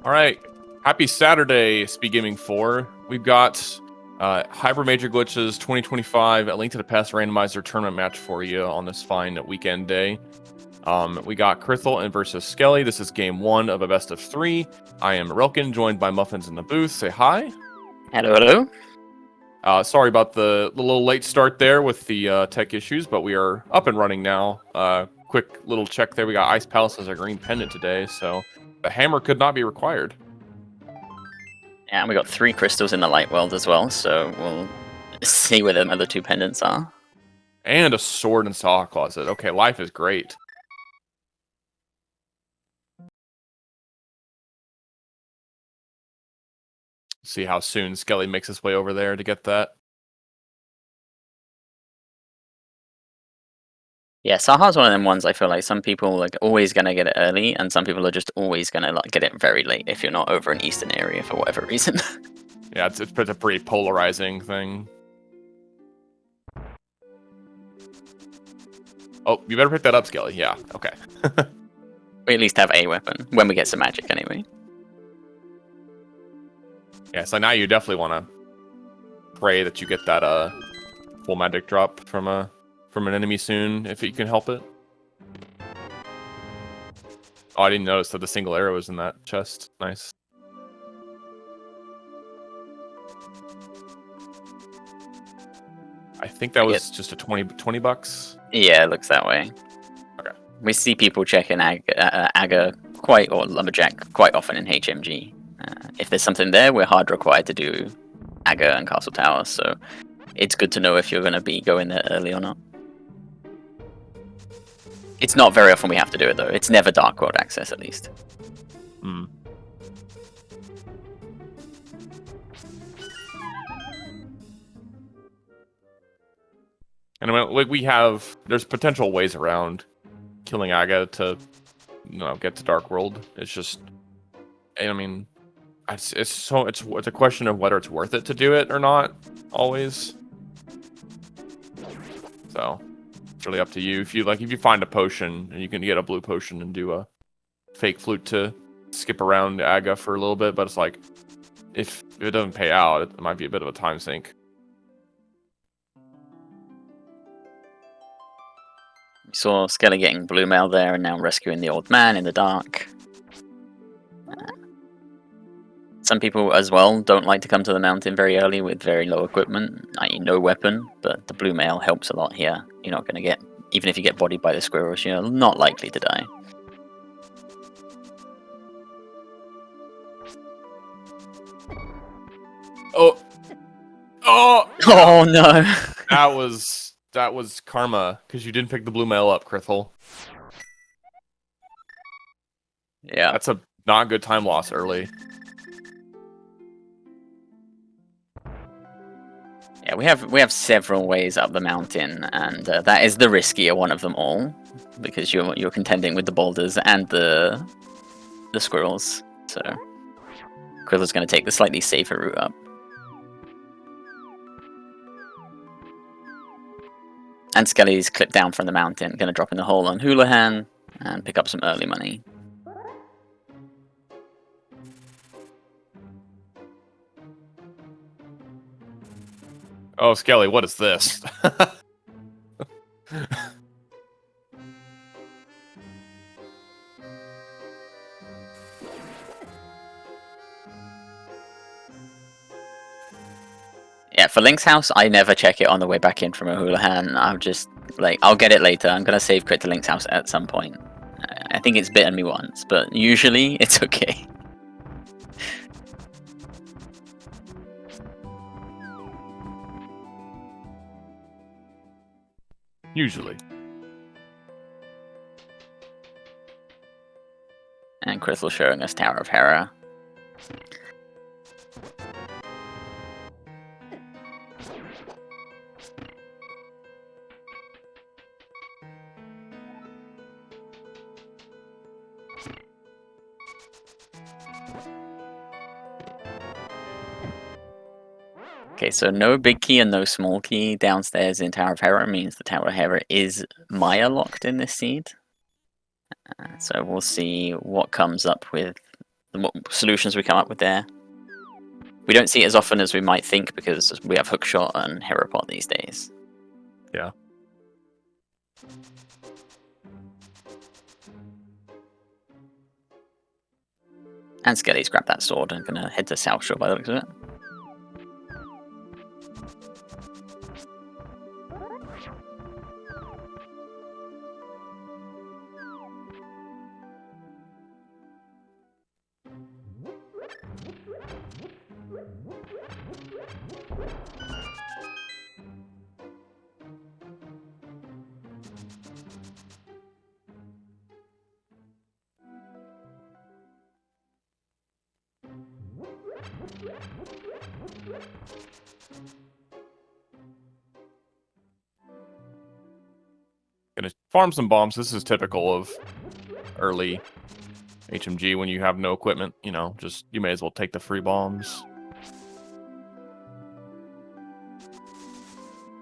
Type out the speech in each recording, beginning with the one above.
All right, happy Saturday, SpeedGaming 4. We've got Hyper Major Glitches 2025, a Link to the Past Randomizer tournament match for you on this fine weekend day. We got Krithel and versus Skele. This is game 1 of a best of 3. I am Relkin, joined by Muffins in the booth. Say hi. Hello, hello. Sorry about the little late start there with the tech issues, but we are up and running now. Quick little check there. We got Ice Palace as our green pendant today, so the hammer could not be required. Yeah, and we got 3 crystals in the light world as well, so we'll see where the other 2 pendants are. And a sword and saw closet. Okay, life is great. See how soon Skele makes his way over there to get that. Yeah, Saha's one of them ones I feel like some people like always gonna get it early, and some people are just always gonna like get it very late if you're not over an eastern area for whatever reason. Yeah, it's a pretty polarizing thing. Oh, you better pick that up, Skele. Yeah, okay. We at least have a weapon when we get some magic anyway. Yeah, so now you definitely want to pray that you get that full magic drop from an enemy soon, if you can help it. Oh, I didn't notice that the single arrow was in that chest. Nice. I think that was just a 20 bucks. Yeah, it looks that way. Okay. We see people checking Aga or Lumberjack quite often in HMG. If there's something there, we're hard required to do Aga and Castle Tower, so it's good to know if you're going to be going there early or not. It's not very often we have to do it, though. It's never Dark World access, at least. Hmm. And I mean, like there's potential ways around killing Aga to, get to Dark World. It's just, I mean, it's a question of whether it's worth it to do it or not, always. So it's really up to you. If you find a potion and you can get a blue potion and do a fake flute to skip around Aga for a little bit, but it's like if it doesn't pay out, it might be a bit of a time sink. We saw Skele getting blue mail there and now rescuing the old man in the dark. Some people as well don't like to come to the mountain very early with very low equipment, i.e. no weapon, but the blue mail helps a lot here. You're not going to get, even if you get bodied by the squirrels, you're not likely to die. Oh no. That was karma, because you didn't pick the blue mail up, Krithel. Yeah. That's a not good time loss early. Yeah, we have several ways up the mountain, and that is the riskier one of them all, because you're contending with the boulders and the squirrels. So Krithle's going to take the slightly safer route up. And Skele's clipped down from the mountain, going to drop in the hole on Houlihan and pick up some early money. Oh, Skele, what is this? Yeah, for Link's house, I never check it on the way back in from a Houlihan. I'm just like, I'll get it later. I'm gonna save crit to Link's house at some point. I think it's bitten me once, but usually it's okay. Usually. And Krithel showing us Tower of Hera. Okay, so no big key and no small key downstairs in Tower of Hera means the Tower of Hera is Maya locked in this seed. So we'll see what comes up with, what solutions we come up with there. We don't see it as often as we might think because we have Hookshot and Herapot these days. Yeah. And Skele's grabbed that sword and gonna head to South Shore by the looks of it. Gonna farm some bombs. This is typical of early HMG when you have no equipment. You know, just you may as well take the free bombs.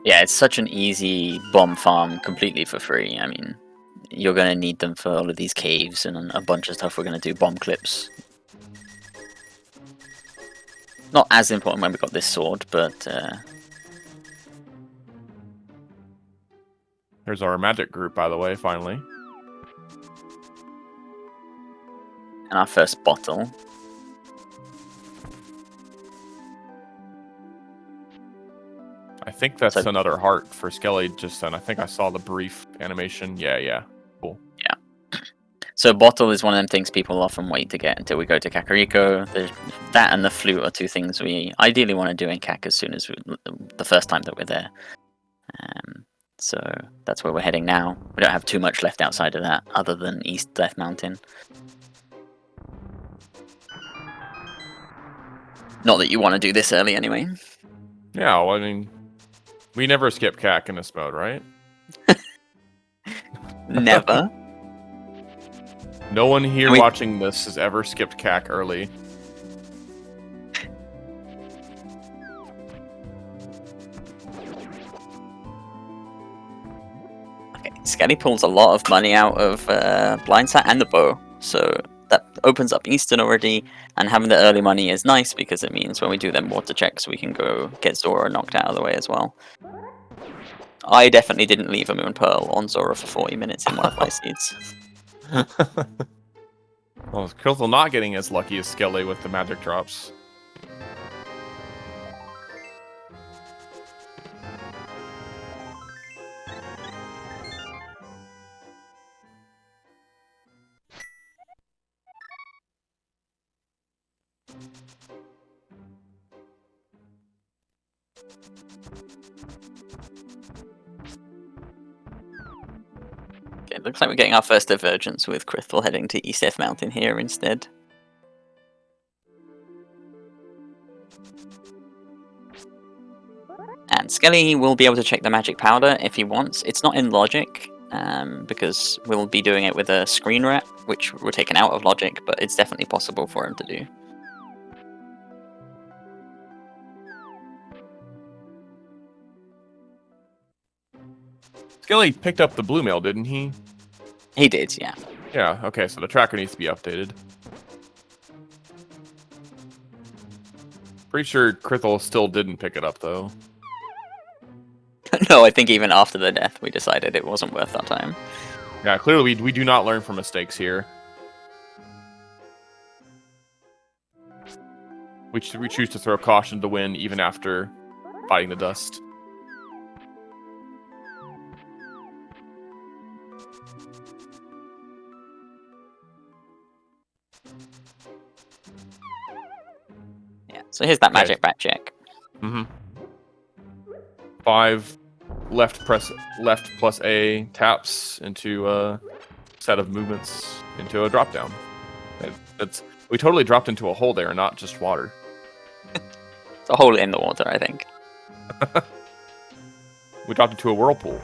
Yeah, it's such an easy bomb farm completely for free. I mean, you're going to need them for all of these caves and a bunch of stuff. We're going to do bomb clips. Not as important when we got this sword, but... Here's our magic group, by the way, finally. And our first bottle. I think that's So- another heart for Skele just then. I think I saw the brief animation. Yeah. Cool. Yeah. So bottle is one of them things people often wait to get until we go to Kakariko. That and the flute are two things we ideally want to do in Kak as soon as the first time that we're there. So that's where we're heading now. We don't have too much left outside of that, other than East Death Mountain. Not that you want to do this early anyway. Yeah, well, I mean, we never skip CAC in this mode, right? Never. No one here We- watching this has ever skipped CAC early. Okay, Skele pulls a lot of money out of Blindsight and the bow, so that opens up Eastern already, and having the early money is nice because it means when we do them water checks we can go get Zora knocked out of the way as well. I definitely didn't leave a Moon Pearl on Zora for 40 minutes in one of my seeds. Well, Krithel not getting as lucky as Skele with the magic drops. Okay, it looks like we're getting our first divergence with Krithel heading to East Death Mountain here instead. And Skele will be able to check the magic powder if he wants. It's not in logic, because we'll be doing it with a screen wrap, which we're taken out of logic, but it's definitely possible for him to do. Skele picked up the blue mail, didn't he? He did, yeah. Yeah, okay, so the tracker needs to be updated. Pretty sure Krithel still didn't pick it up, though. No, I think even after the death we decided it wasn't worth our time. Yeah, clearly we do not learn from mistakes here. We choose to throw caution to win even after fighting the dust. Yeah, so here's that Okay. magic back check. Mm-hmm. 5 left plus A taps into a set of movements into a drop down. We totally dropped into a hole there, not just water. It's a hole in the water, I think. We dropped into a whirlpool.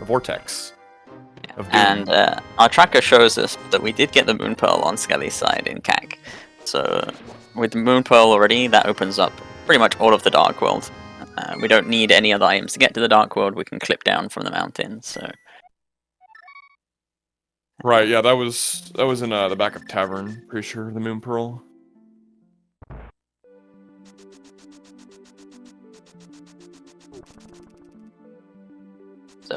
A vortex. Of doom. And our tracker shows us that we did get the Moon Pearl on Skele's side in Kak. So with Moon Pearl already, that opens up pretty much all of the Dark World. We don't need any other items to get to the Dark World. We can clip down from the mountain. So Right, yeah, that was in the back of tavern, pretty sure, the Moon Pearl.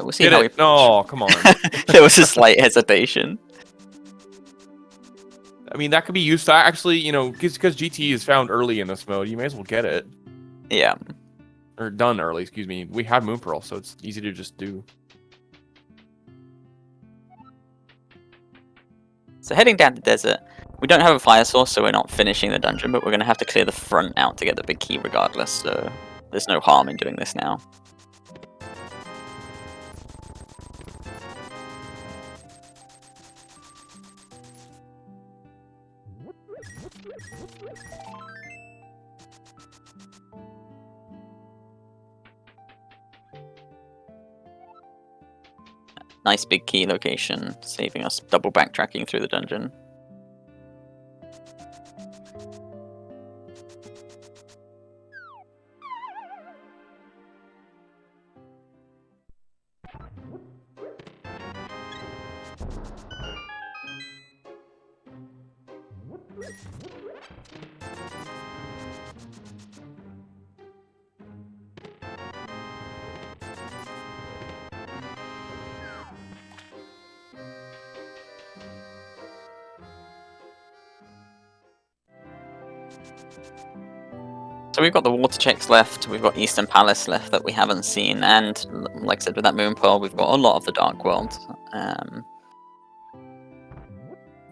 we'll see Get how it? No, come on. There was a slight hesitation. I mean, that could be used to actually, you know, because GT is found early in this mode, you may as well get it. Yeah. Or done early, excuse me. We have Moon Pearl, so it's easy to just do. So heading down the desert, we don't have a fire source, so we're not finishing the dungeon, but we're going to have to clear the front out to get the big key regardless, so there's no harm in doing this now. Nice big key location, saving us double backtracking through the dungeon. So we've got the water checks left, we've got Eastern Palace left that we haven't seen, and like I said, with that Moon Pearl, we've got a lot of the Dark World.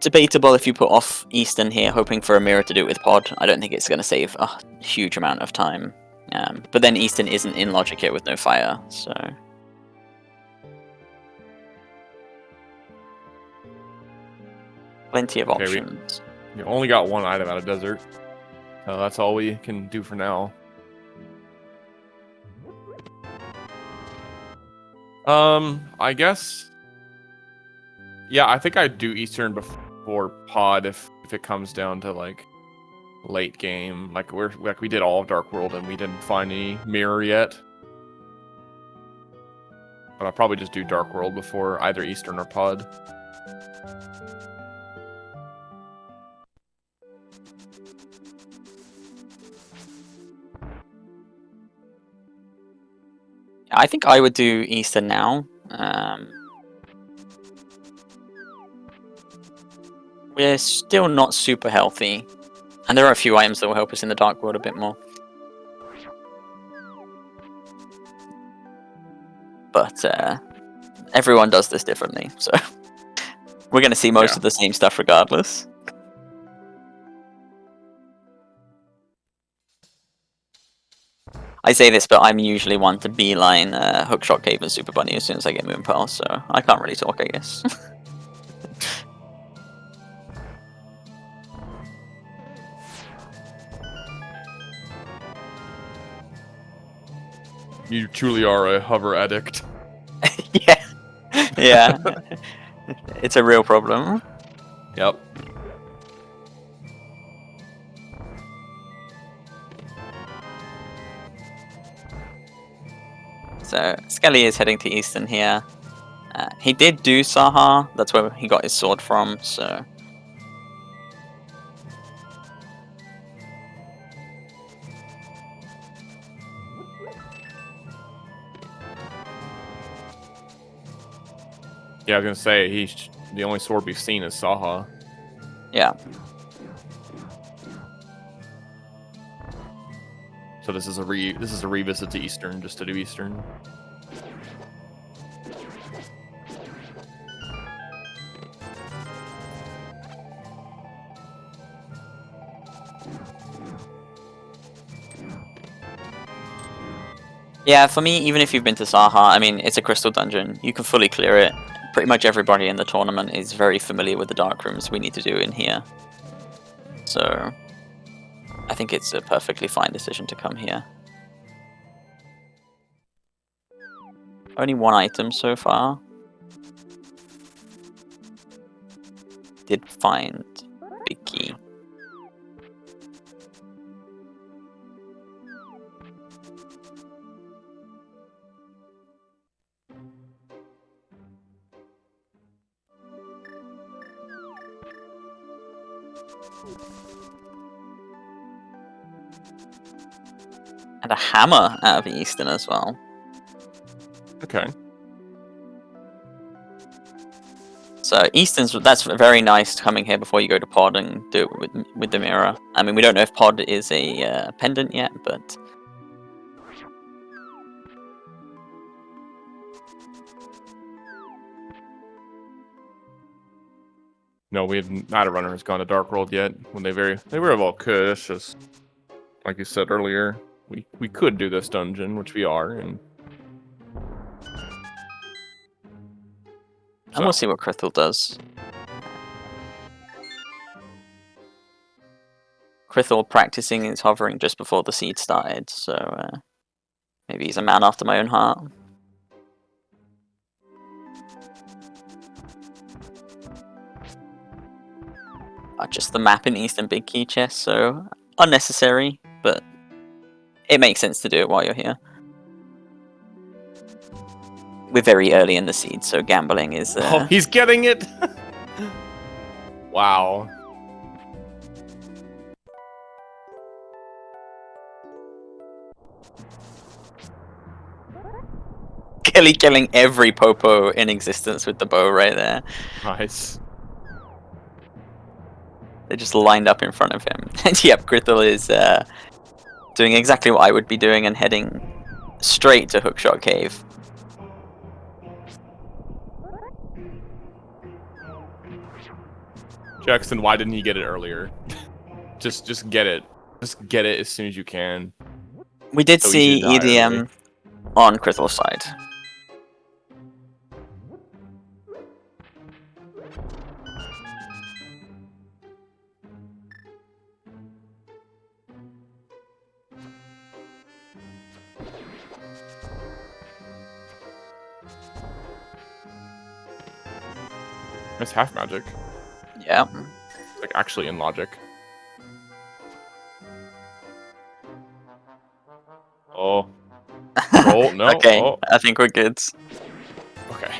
Debatable if you put off Eastern here, hoping for a mirror to do it with Pod. I don't think it's going to save a huge amount of time. But then Eastern isn't in logic yet with no fire, so... Plenty of options. We only got one item out of desert. So that's all we can do for now. I guess... Yeah, I think I'd do Eastern before Pod if it comes down to, like, late game. Like, we did all of Dark World and we didn't find any mirror yet. But I'll probably just do Dark World before either Eastern or Pod. I think I would do Eastern now. We're still not super healthy, and there are a few items that will help us in the Dark World a bit more. But everyone does this differently, so we're going to see most of the same stuff regardless. I say this, but I'm usually one to beeline Hookshot Cave and Super Bunny as soon as I get Moon Pearl, so I can't really talk, I guess. You truly are a hover addict. Yeah. Yeah. It's a real problem. Yep. So, Skele is heading to Eastern here. He did do Saha, that's where he got his sword from, so... Yeah, I was gonna say, the only sword we've seen is Saha. Yeah. So this is a revisit to Eastern, just to do Eastern. Yeah, for me, even if you've been to Saha, I mean, it's a crystal dungeon. You can fully clear it. Pretty much everybody in the tournament is very familiar with the dark rooms we need to do in here. So, I think it's a perfectly fine decision to come here. Only one item so far. Did find big key. And a hammer out of Eastern as well. Okay. So Eastern's, that's very nice coming here before you go to pod and do it with the mirror. I mean, we don't know if pod is a pendant yet, but No, we have not a runner has gone to Dark World yet. When they very well could. It's just like you said earlier, we could do this dungeon, which we are, and we'll see what krithel does. Krithel practicing his hovering just before the seed started, so maybe he's a man after my own heart. Just the map in Eastern big key chest, so unnecessary, but it makes sense to do it while you're here. We're very early in the seed, so gambling is... Oh, he's getting it! Wow. Skele killing every popo in existence with the bow right there. Nice. They just lined up in front of him. And yep, krithel is doing exactly what I would be doing and heading straight to Hookshot Cave. Jackson, why didn't he get it earlier? just get it. Just get it as soon as you can. We did So see easy to die EDM early. on krithle's side. It's half magic. Yeah. Like actually in logic. Oh. Oh no. Okay, Oh. I think we're good. Okay.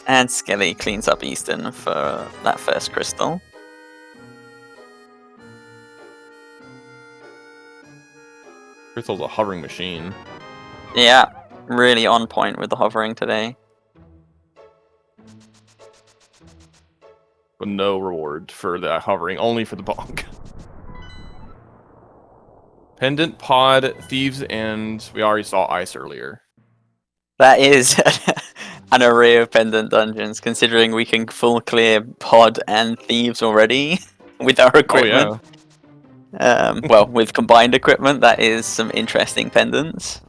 And Skele cleans up Eastern for that first crystal. Krithle's a hovering machine. Yeah, really on point with the hovering today. But no reward for the hovering, only for the bonk. Pendant, pod, thieves, and we already saw ice earlier. That is an array of pendant dungeons, considering we can full clear pod and thieves already with our equipment. Oh yeah. Well, with combined equipment, that is some interesting pendants.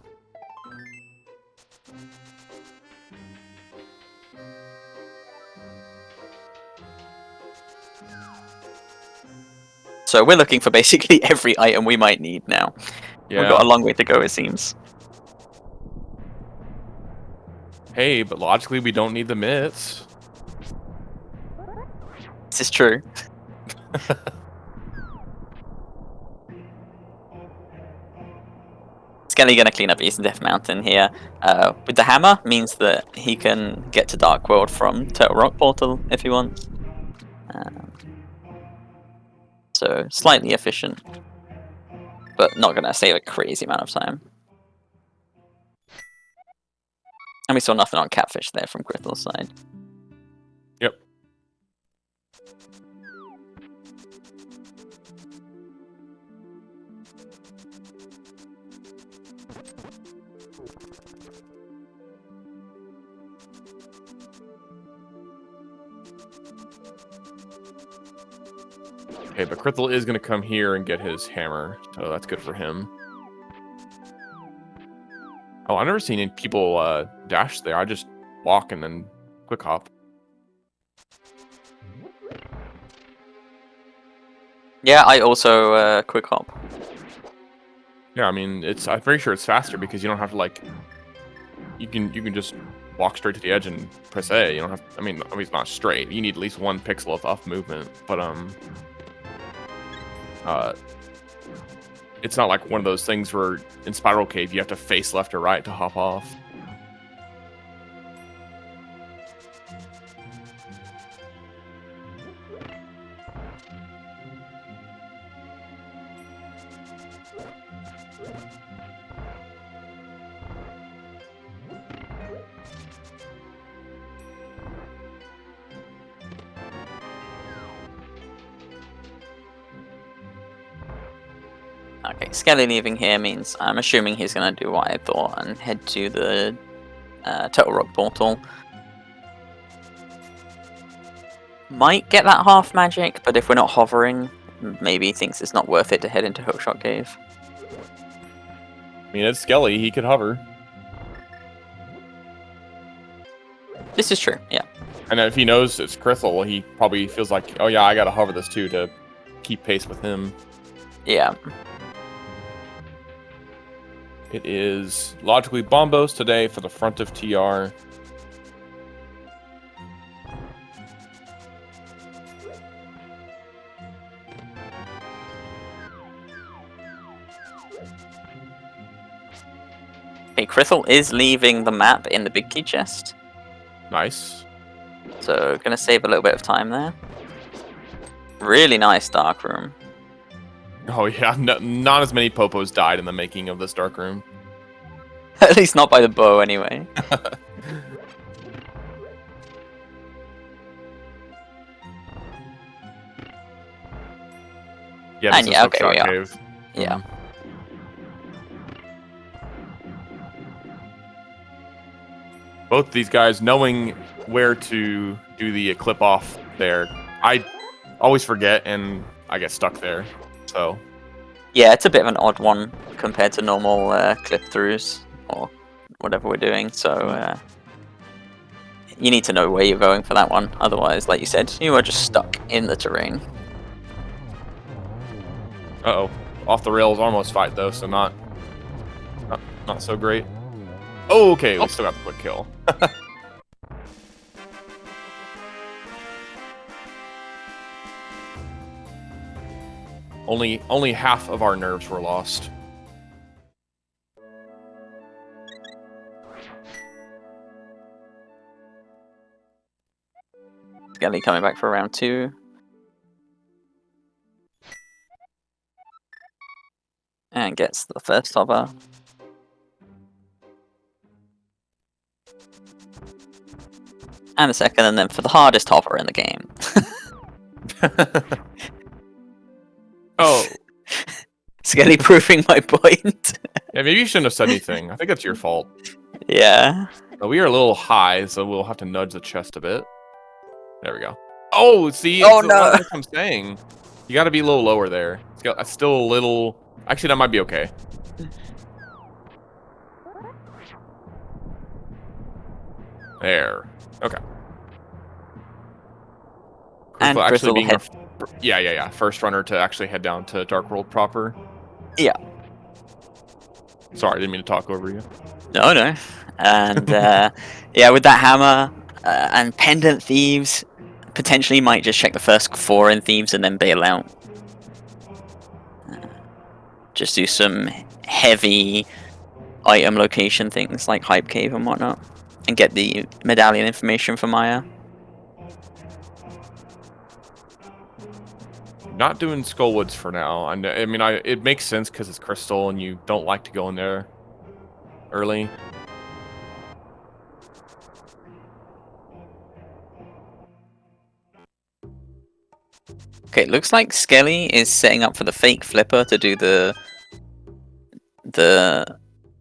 So we're looking for basically every item we might need now. Yeah. We've got a long way to go, it seems. Hey, but logically we don't need the mitts. This is true. Skele gonna clean up Eastern Death Mountain here. With the hammer, means that he can get to Dark World from Turtle Rock Portal if he wants. So slightly efficient, but not gonna save a crazy amount of time. And we saw nothing on Catfish there from krithle's side. Yep. Okay, but krithel is going to come here and get his hammer, so that's good for him. Oh, I've never seen any people dash there. I just walk and then quick hop. Yeah, I also quick hop. Yeah, I mean, I'm pretty sure it's faster because you don't have to like. You can just walk straight to the edge and press A. You don't have. I mean, it's not straight. You need at least one pixel of up movement, but it's not like one of those things where in Spiral Cave you have to face left or right to hop off. Okay, Skele leaving here means I'm assuming he's going to do what I thought and head to the Turtle Rock portal. Might get that half magic, but if we're not hovering, maybe he thinks it's not worth it to head into Hookshot Cave. I mean, it's Skele. He could hover. This is true, yeah. And if he knows it's krithel, he probably feels like, oh yeah, I gotta hover this too to keep pace with him. Yeah. It is logically Bombos today for the front of TR. Okay, krithel is leaving the map in the big key chest. Nice. So, gonna save a little bit of time there. Really nice dark room. Oh yeah, not as many popos died in the making of this dark room. At least not by the bow, anyway. Yeah, And this yeah, is okay, we Hookshot are. Cave. Yeah. Both these guys knowing where to do the clip off there. I always forget and I get stuck there. So Yeah, it's a bit of an odd one compared to normal clip throughs or whatever we're doing. So you need to know where you're going for that one. Otherwise, like you said, you are just stuck in the terrain. uh-oh. Off the rails almost fight though, so not so great. Oh, okay, we still got the quick kill. Only half of our nerves were lost. Skele coming back for round 2. And gets the first hover. And the second, and then for the hardest hover in the game. Oh. Skele proving my point. Yeah, maybe you shouldn't have said anything. I think it's your fault. Yeah. But we are a little high, so we'll have to nudge the chest a bit. There we go. Oh, see? Oh, It's no. what I'm saying. You got to be a little lower there. It's still a little... Actually, that might be okay. There. Okay. And Krithel actually krithel being head... yeah. First runner to actually head down to Dark World proper. Yeah. Sorry, I didn't mean to talk over you. No. And yeah, with that hammer and pendant thieves, potentially might just check the first 4 in thieves and then bail out. Just do some heavy item location things like Hype Cave and whatnot, and get the medallion information for Maya. Not doing Skullwoods for now. I mean, it makes sense because it's crystal and you don't like to go in there early. Okay, looks like Skele is setting up for the fake flipper to do the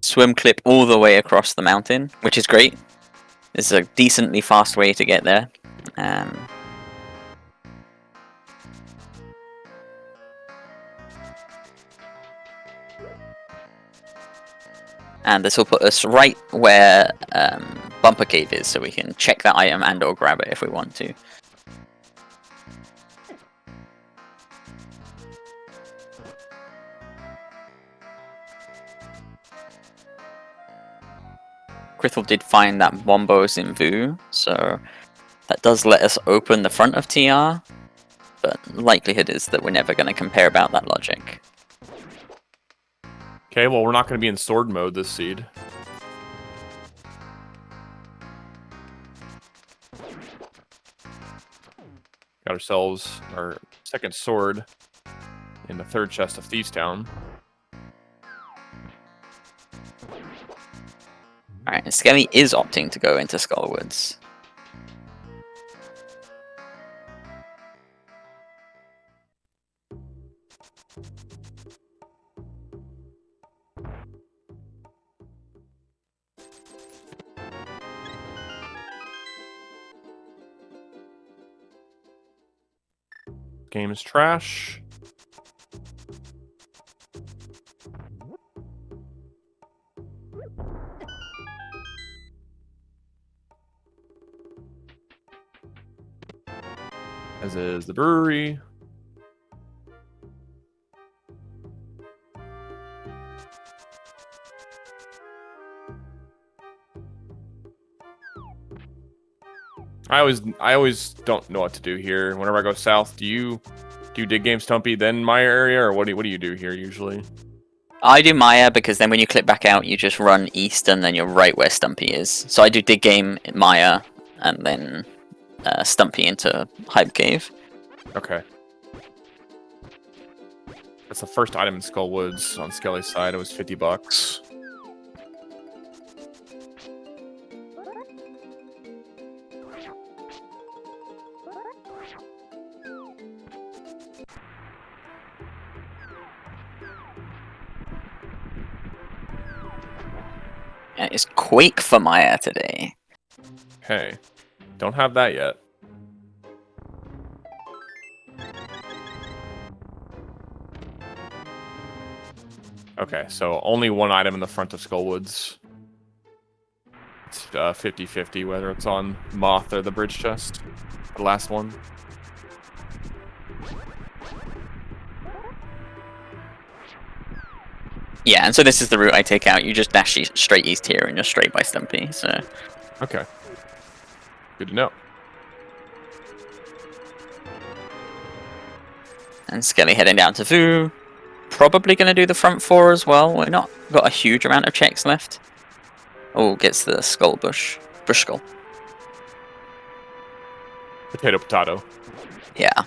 swim clip all the way across the mountain, which is great. It's a decently fast way to get there. And this will put us right where Bumper Cave is, so we can check that item and or grab it if we want to. Krithel did find that Wombos in Vu, so that does let us open the front of TR, but likelihood is that we're never going to compare about that logic. Okay, well, we're not going to be in sword mode this seed. Got ourselves our second sword in the third chest of Thieves Town. Alright, Skele is opting to go into Skullwoods. Game is trash. As is the brewery. I always don't know what to do here. Whenever I go south, do you dig game Stumpy then Maya area, or what do you do here usually? I do Maya because then when you click back out, you just run east and then you're right where Stumpy is. So I do dig game Maya and then Stumpy into Hype Cave. Okay. That's the first item in Skullwoods on Skele's side. It was $50. It's Quake for Maya today. Hey, don't have that yet. Okay, so only one item in the front of Skullwoods. It's 50-50 whether it's on Moth or the bridge chest. The last one. Yeah, and so this is the route I take out. You just dash straight east here and you're straight by Stumpy, so... Okay. Good to know. And Skele heading down to Vu. Probably going to do the front four as well. We're not got a huge amount of checks left. Oh, gets the skull bush. Bush skull. Potato. Yeah.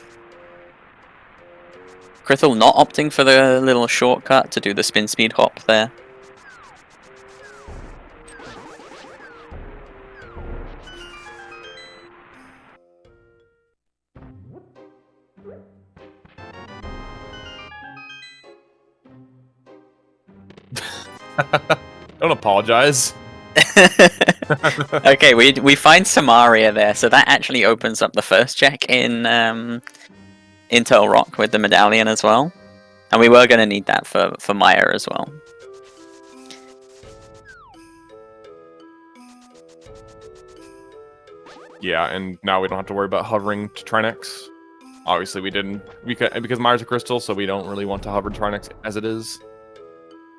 Krithel not opting for the little shortcut to do the spin speed hop there. Don't apologize. Okay, we find Samaria there, so that actually opens up the first check in Intel Rock with the medallion as well. And we were going to need that for Maya as well. Yeah, and now we don't have to worry about hovering to Trinex. Obviously, we didn't because Maya's a crystal, so we don't really want to hover Trinex as it is.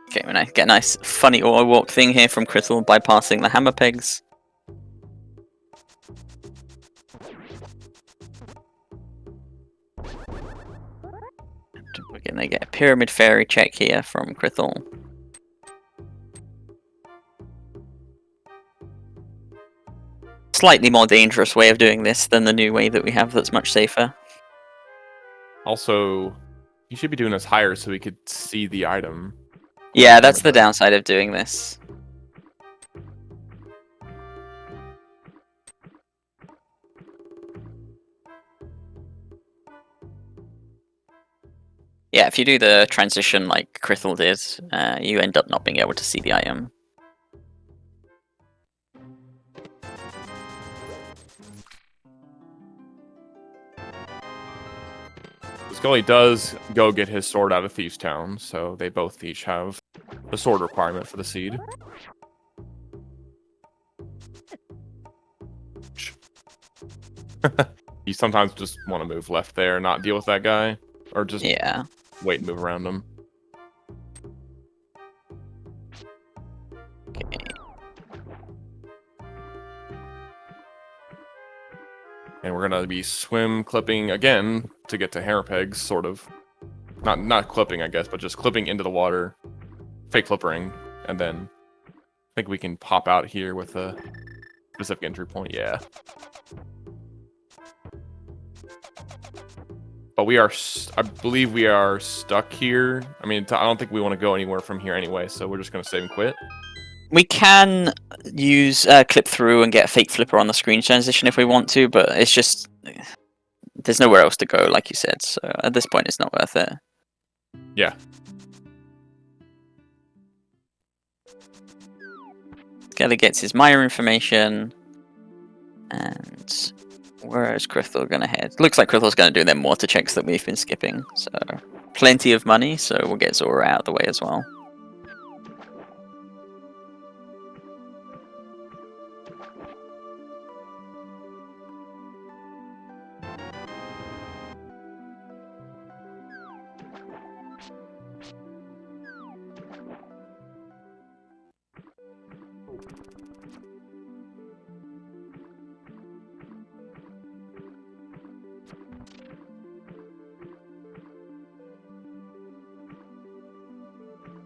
Okay, we get a nice funny auto walk thing here from Krithel bypassing the hammer pegs. We're going to get a pyramid fairy check here from Krithel. Slightly more dangerous way of doing this than the new way that we have that's much safer. Also, you should be doing this higher so we could see the item. Yeah, that's the downside of doing this. Yeah, if you do the transition like Krithel did, you end up not being able to see the item. Skele does go get his sword out of Thieves Town, so they both each have the sword requirement for the seed. You sometimes just want to move left there, not deal with that guy, or just wait and move around him. Okay. And we're gonna be swim clipping again to get to hammer pegs, sort of. Not clipping, I guess, but just clipping into the water, fake flippering, and then I think we can pop out here with a specific entry point. Yeah. But we are, I believe we are stuck here. I mean, I don't think we want to go anywhere from here anyway, so we're just going to save and quit. We can use clip through and get a fake flipper on the screen transition if we want to, but it's just there's nowhere else to go, like you said. So at this point, it's not worth it. Yeah. Skele gets his Maya information, and where is Krithel going to head? Looks like Krithel's going to do them water checks that we've been skipping. So plenty of money, so we'll get Zora out of the way as well.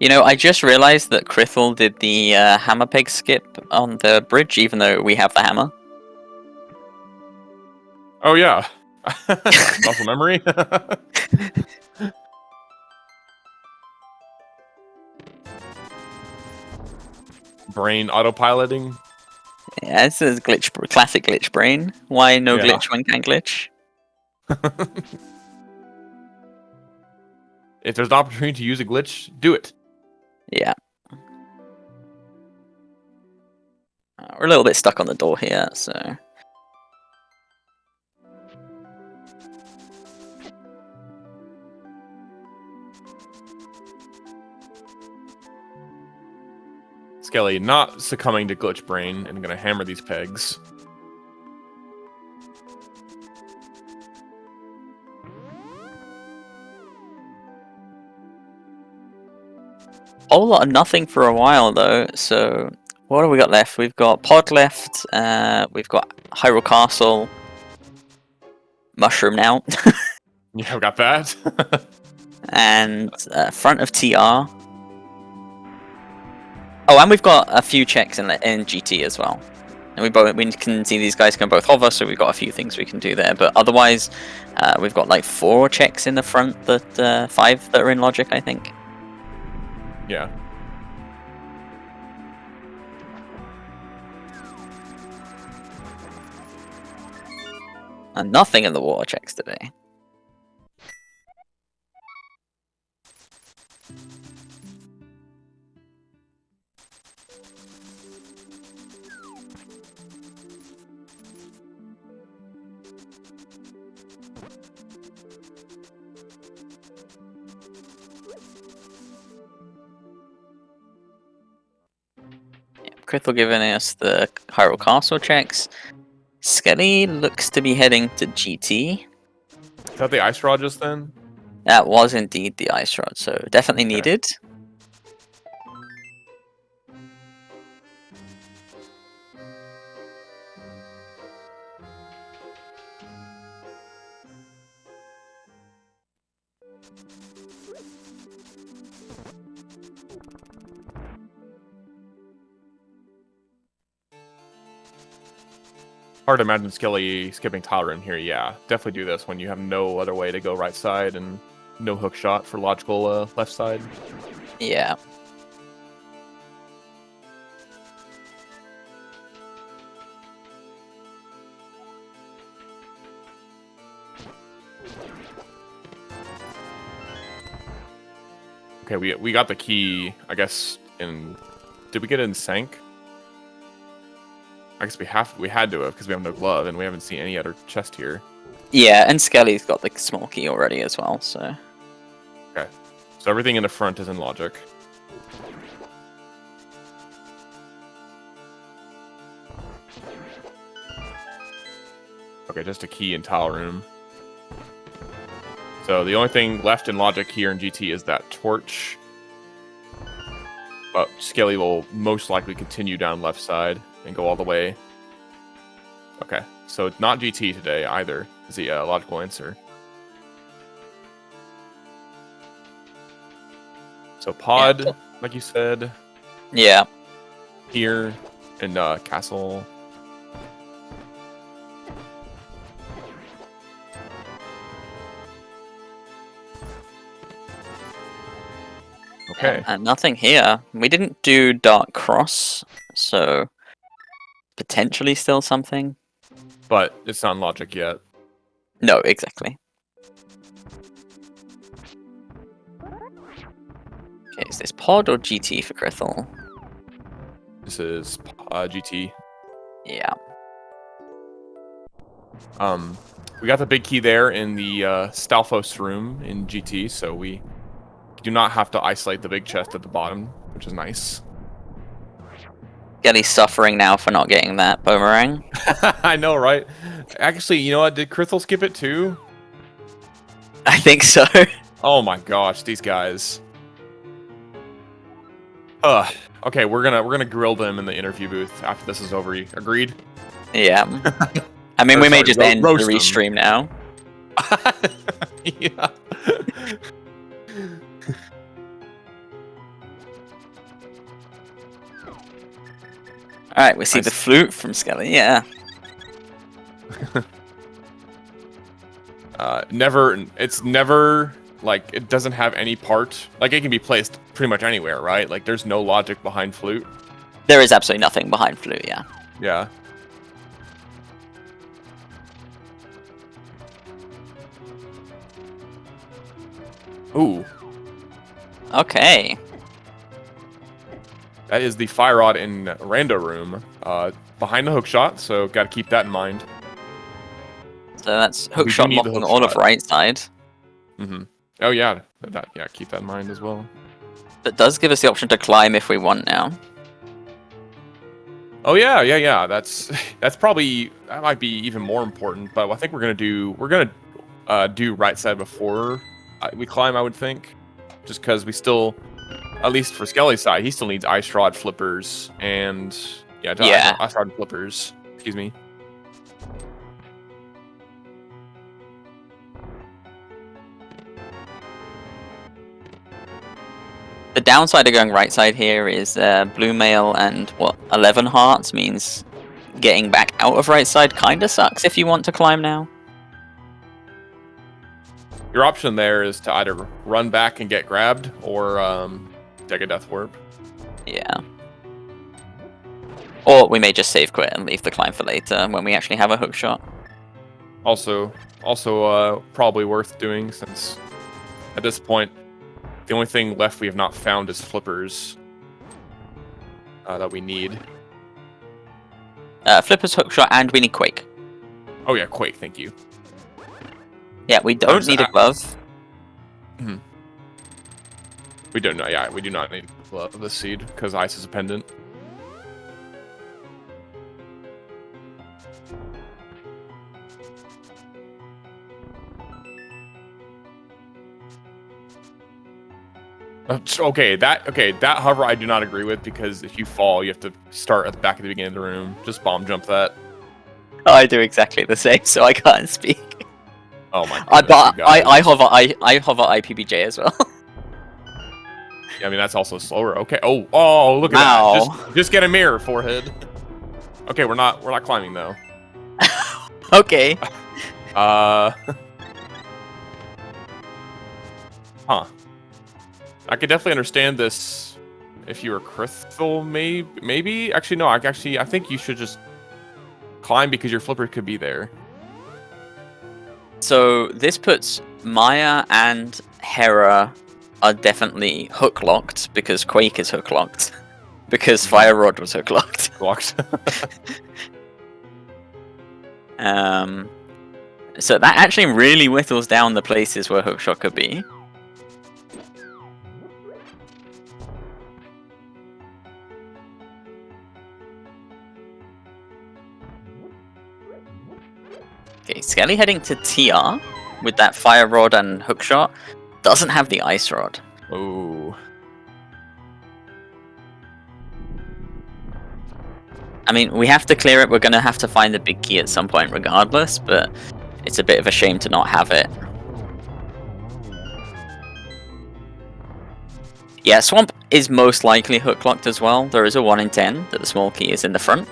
You know, I just realized that Krithel did the hammer peg skip on the bridge, even though we have the hammer. Oh, yeah. Muscle memory. Brain autopiloting. Yeah, this is glitch, classic glitch brain. Why no Yeah. glitch when can glitch? If there's an opportunity to use a glitch, do it. Yeah. We're a little bit stuck on the door here, so... Skele not succumbing to glitch brain and gonna hammer these pegs. Whole lot of nothing for a while though, so what have we got left? We've got Pod left, we've got Hyrule Castle, Mushroom now, Yeah, we got that. and front of TR. Oh, and we've got a few checks in GT as well. And we can see these guys can both hover, so we've got a few things we can do there. But otherwise, we've got like 4 checks in the front, that 5 that are in Logic, I think. Yeah. And nothing in the water checks today. Krithel giving us the Hyrule Castle checks. Skele looks to be heading to GT. Is that the ice rod just then? That was indeed the ice rod, so definitely needed. Hard to imagine Skele skipping tile room here. Yeah, definitely do this when you have no other way to go right side and no hook shot for logical left side. Yeah. Okay, we got the key, I guess, in... Did we get it in Sank? I guess we had to have, because we have no glove, and we haven't seen any other chest here. Yeah, and Skele's got the small key already as well, so... Okay, so everything in the front is in Logic. Okay, just a key in tile room. So the only thing left in Logic here in GT is that torch. But Skele will most likely continue down left side and go all the way. Okay, so it's not GT today either, is the logical answer. So Pod, Yeah. like you said, Yeah. here in Castle. Okay. And nothing here. We didn't do Dark Cross, so potentially still something. But it's not in logic yet. No, exactly. Okay, is this pod or GT for krithel? This is GT. Yeah. We got the big key there in the Stalfos room in GT, so we do not have to isolate the big chest at the bottom, which is nice. Skele's suffering now for not getting that boomerang. I know, right? Actually, you know what? Did krithel skip it too? I think so. Oh my gosh, these guys. Okay, we're gonna grill them in the interview booth after this is over. Agreed? Yeah. I mean, Or we may sorry, just end the roast them. restream now. Yeah. Alright, we see Nice. the flute from Skele, yeah. It's never, like, it doesn't have any part. Like, it can be placed pretty much anywhere, right? Like, there's no logic behind flute. There is absolutely nothing behind flute, yeah. Yeah. Ooh, Okay. that is the fire rod in Rando room, behind the hook shot, so gotta keep that in mind. So that's We do hookshot need the blocking hook all of shot. right side. Mm-hmm. Oh yeah, yeah, keep that in mind as well. That does give us the option to climb if we want now. Oh yeah. That's probably, that might be even more important. But I think we're gonna do right side before we climb. I would think, just because we still, at least for Skele's side, he still needs ice rod flippers and ice rod flippers. Excuse me. The downside of going right side here is blue mail and 11 hearts means getting back out of right side kind of sucks if you want to climb now. Your option there is to either run back and get grabbed, or take a death warp. Yeah. Or we may just save quit and leave the climb for later when we actually have a hook shot. Also, probably worth doing, since at this point, the only thing left we have not found is flippers that we need. Flippers, hook shot, and we need quake. Oh yeah, Quake, thank you. Yeah, we don't need a glove. We don't know. Yeah, we do not need the seed because ice is a pendant. Okay, that hover I do not agree with, because if you fall, you have to start at the back of the beginning of the room. Just bomb jump that. Oh, I do exactly the same, so I can't speak. Oh my But goodness, you guys. I hover IPBJ as well. Yeah, I mean that's also slower. Okay. Oh, look at that. Just get a mirror, forehead. Okay, we're not climbing though. Okay. Huh. I could definitely understand this if you were krithel, maybe. Actually, no. I think you should just climb because your flipper could be there. So this puts Maya and Hera are definitely hook locked because Quake is hook locked. Because Fire Rod was hook locked. Locked. So that actually really whittles down the places where hookshot could be. Okay, Skele heading to TR with that Fire Rod and hookshot. Doesn't have the Ice Rod. Ooh. I mean, we have to clear it. We're going to have to find the big key at some point regardless, but it's a bit of a shame to not have it. Yeah, Swamp is most likely hook locked as well. There is a 1 in 10 that the small key is in the front.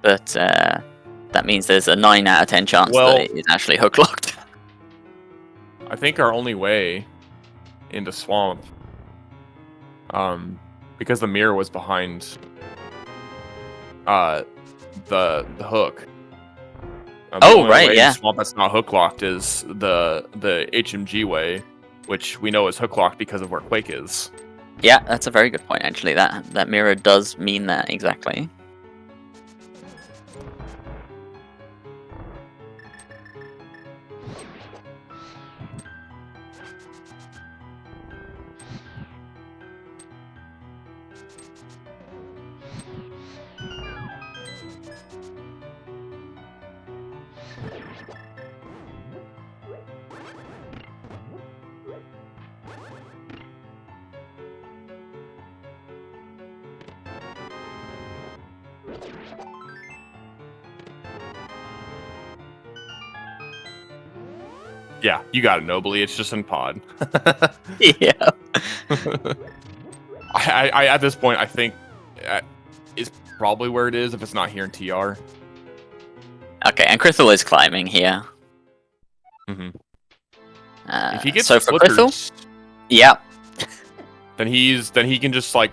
But that means there's a 9 out of 10 chance Well- that it is actually hook locked. I think our only way into swamp, because the mirror was behind the hook. The Oh, only right, way yeah. into swamp that's not hook locked is the HMG way, which we know is hook locked because of where Quake is. Yeah, that's a very good point, actually. That mirror does mean that, exactly. Yeah, you got it, Nobly. It's just in pod. Yeah. I at this point, I think is probably where it is if it's not here in TR. Okay, and krithel is climbing here. Mm-hmm. If he gets so for flippers, krithel, yeah, then he can just like,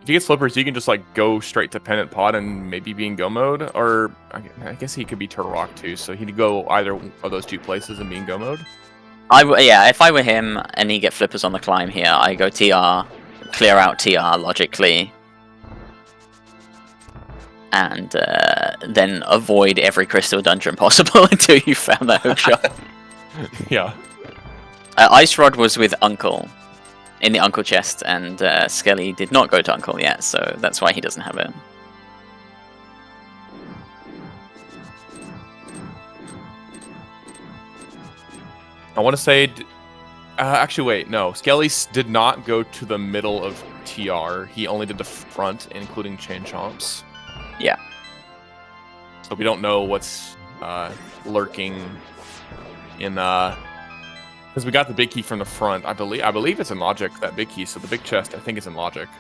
if he gets flippers, he can just like go straight to pennant pod and maybe be in go mode, or I guess he could be turtle rock too. So he'd go either of those two places and be in go mode. yeah, if I were him and he get flippers on the climb here, I go TR, clear out TR logically, and then avoid every crystal dungeon possible until you found that hook shot. Yeah. Ice Rod was with Uncle in the Uncle chest, and Skele did not go to Uncle yet, so that's why he doesn't have it. I want to say, actually, wait, no. Skele did not go to the middle of TR. He only did the front, including chain chomps. Yeah. So we don't know what's lurking in because we got the big key from the front. I believe it's in logic, that big key. So the big chest, I think, is in logic,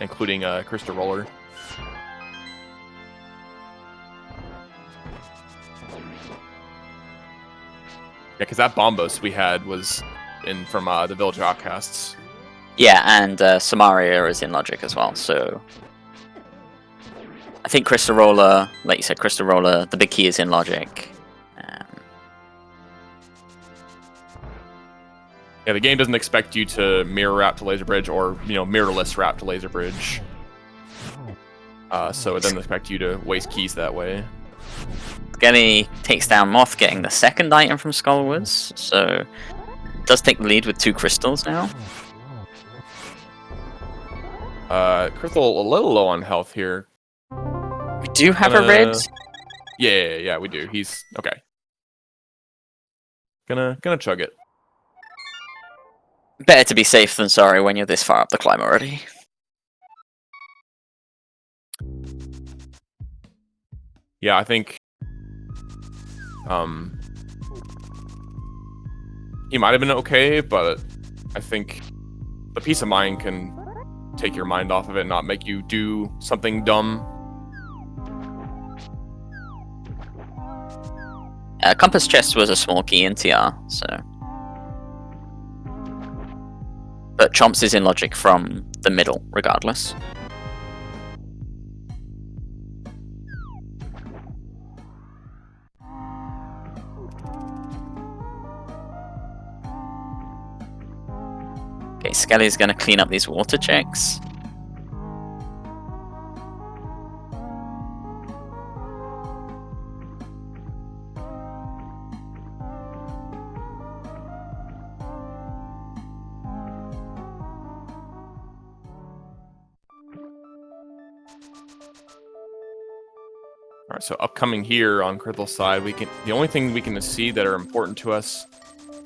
including Crystal Roller. Yeah, because that Bombos we had was in from the Village of Outcasts. Yeah, and Samaria is in logic as well, so I think Crystal Roller, like you said, Crystal Roller, the big key is in logic. Yeah, the game doesn't expect you to mirror wrap to Laser Bridge or, mirrorless wrap to Laser Bridge. So it doesn't expect you to waste keys that way. Skele takes down Moth, getting the second item from Skullwoods, so does take the lead with 2 crystals now. Krithel a little low on health here. We do have a red. Yeah, we do. He's okay. Gonna chug it. Better to be safe than sorry when you're this far up the climb already. Yeah, I think he might have been okay, but I think the peace of mind can take your mind off of it and not make you do something dumb. Compass chest was a small key in TR, so. But Chomps is in logic from the middle, regardless. Okay, Skele's gonna clean up these water checks. All right, so upcoming here on Krithel's side, the only thing we can see that are important to us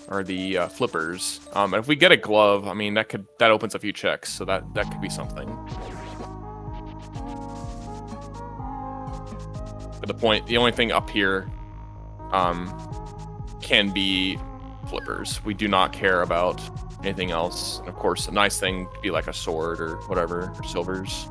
are the flippers. And if we get a glove, I mean that opens a few checks, so that could be something. But the only thing up here can be flippers. We do not care about anything else. And of course, a nice thing could be like a sword or whatever, or silvers.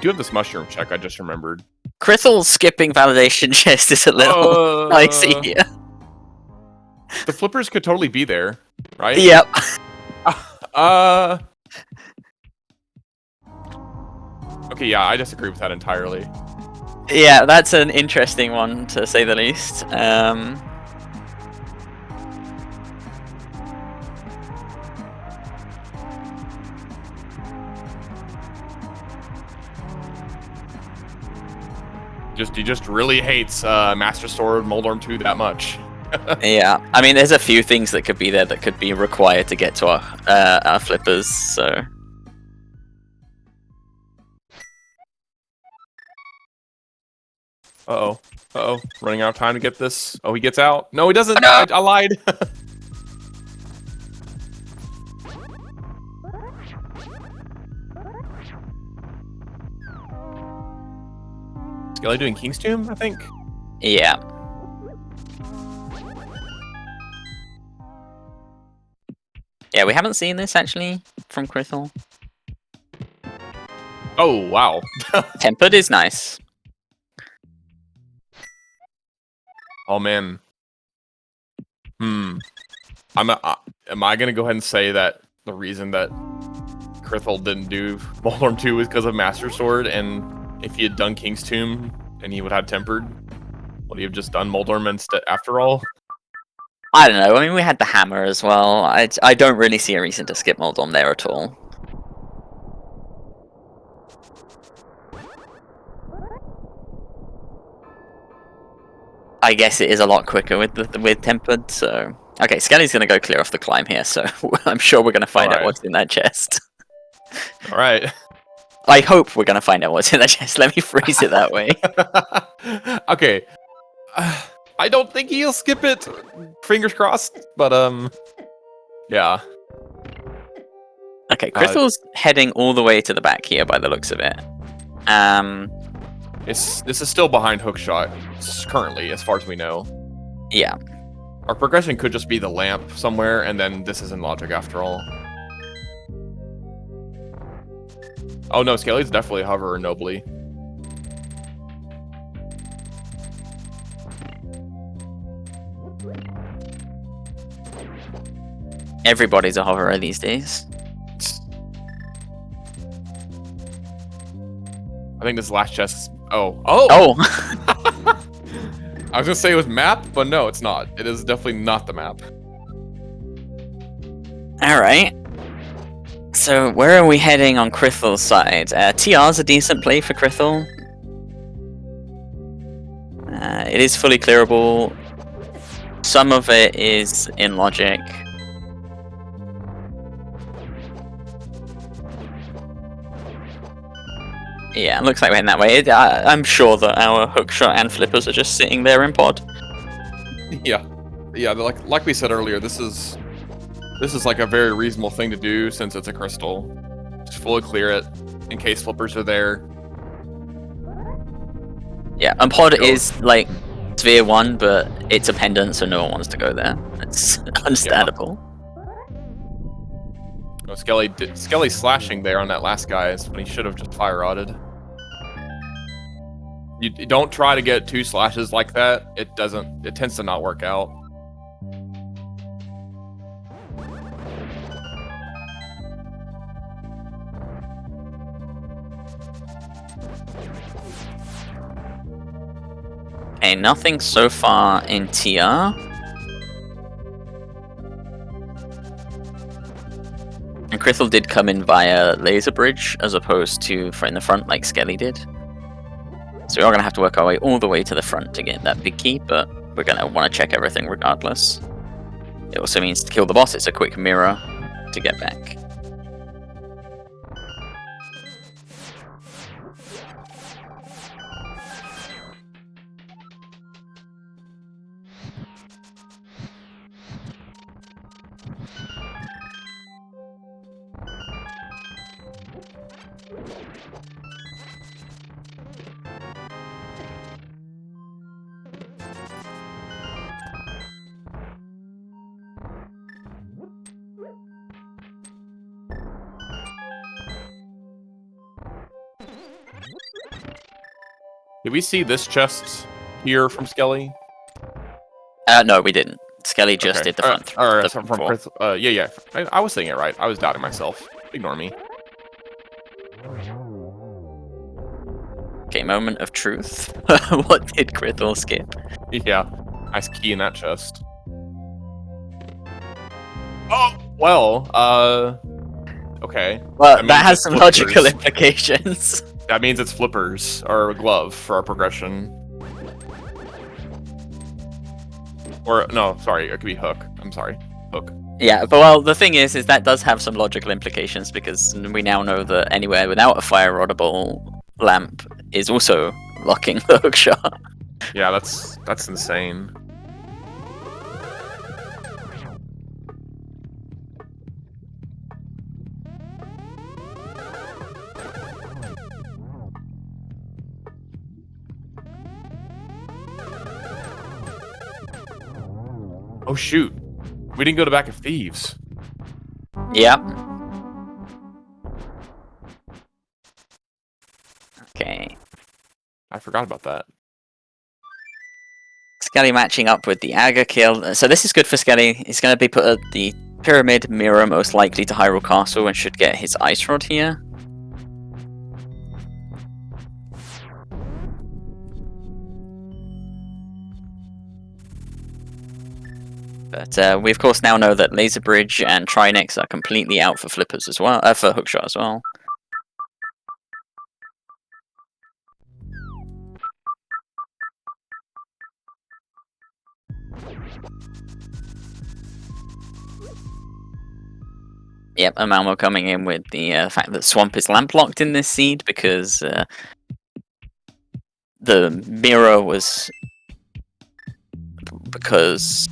do have this mushroom check. I just remembered. Krithel's skipping validation chest is a little dicey here. The flippers could totally be there, right? Yep. Okay, yeah, I disagree with that entirely. Yeah, that's an interesting one to say the least. He just really hates Master Sword Moldorm 2 that much. Yeah, I mean, there's a few things that could be there that could be required to get to our flippers, so... Uh-oh. Uh-oh. Running out of time to get this. Oh, he gets out. No, he doesn't. Oh, no. I lied. Skele doing King's Tomb, I think? Yeah. Yeah, we haven't seen this, actually, from Krithel. Oh, wow. Tempered is nice. Oh, man. Am I going to go ahead and say that the reason that Krithel didn't do Moldorm 2 was because of Master Sword, and if he had done King's Tomb and he would have Tempered, would he have just done Moldorm instead after all? I don't know, I mean, we had the hammer as well. I don't really see a reason to skip Moldorm there at all. I guess it is a lot quicker with Tempered, so... Okay, Skele's gonna go clear off the climb here, so I'm sure we're gonna find out what's in that chest. Alright. I hope we're gonna find out what's in that chest, let me phrase it that way. Okay. I don't think he'll skip it. Fingers crossed, but yeah. Okay, Krithel's heading all the way to the back here by the looks of it. This is still behind Hookshot currently, as far as we know. Yeah. Our progression could just be the lamp somewhere, and then this isn't logic after all. Oh no, Skele's definitely hover nobly. Everybody's a hoverer these days. I think this last chest is... Oh. I was gonna say it was map, but no, it's not. It is definitely not the map. Alright. So, where are we heading on Krithel's side? TR's a decent play for Krithel. It is fully clearable. Some of it is in logic. Yeah, it looks like we're heading that way. I'm sure that our hookshot and flippers are just sitting there in pod. Yeah, like we said earlier, this is like a very reasonable thing to do since it's a crystal. Just fully clear it in case flippers are there. Yeah, and pod is like sphere 1, but it's a pendant, so no one wants to go there. It's understandable. Yeah. Oh, Skele slashing there on that last guy is when he should have just fire rodded. You don't try to get 2 slashes like that. It tends to not work out. Okay, nothing so far in TR. And Krithel did come in via laser bridge as opposed to in the front like Skele did. So we are going to have to work our way all the way to the front to get that big key, but we're going to want to check everything regardless. It also means to kill the boss, it's a quick mirror to get back. Did we see this chest here from Skele? No, we didn't. Skele just did the front. From Krithel. Yeah. I was saying it right. I was doubting myself. Ignore me. Okay, moment of truth. What did Krithel skip? Yeah, nice key in that chest. Oh well. Okay. Well, that has some logical implications. That means it's flippers or a glove for our progression. Or no, sorry, it could be hook. I'm sorry, hook. Yeah, but well, the thing is that does have some logical implications because we now know that anywhere without a fire roddable lamp is also locking the hookshot. Yeah, that's insane. Oh shoot, we didn't go to Back of Thieves. Yep. Okay. I forgot about that. Skele matching up with the Aga kill. So this is good for Skele. He's going to be put at the Pyramid Mirror, most likely to Hyrule Castle, and should get his Ice Rod here. But we of course now know that Laser Bridge and Trinex are completely out for flippers as well, for hookshot as well. Yep, and Malmo coming in with the fact that Swamp is lamp locked in this seed because the mirror was because.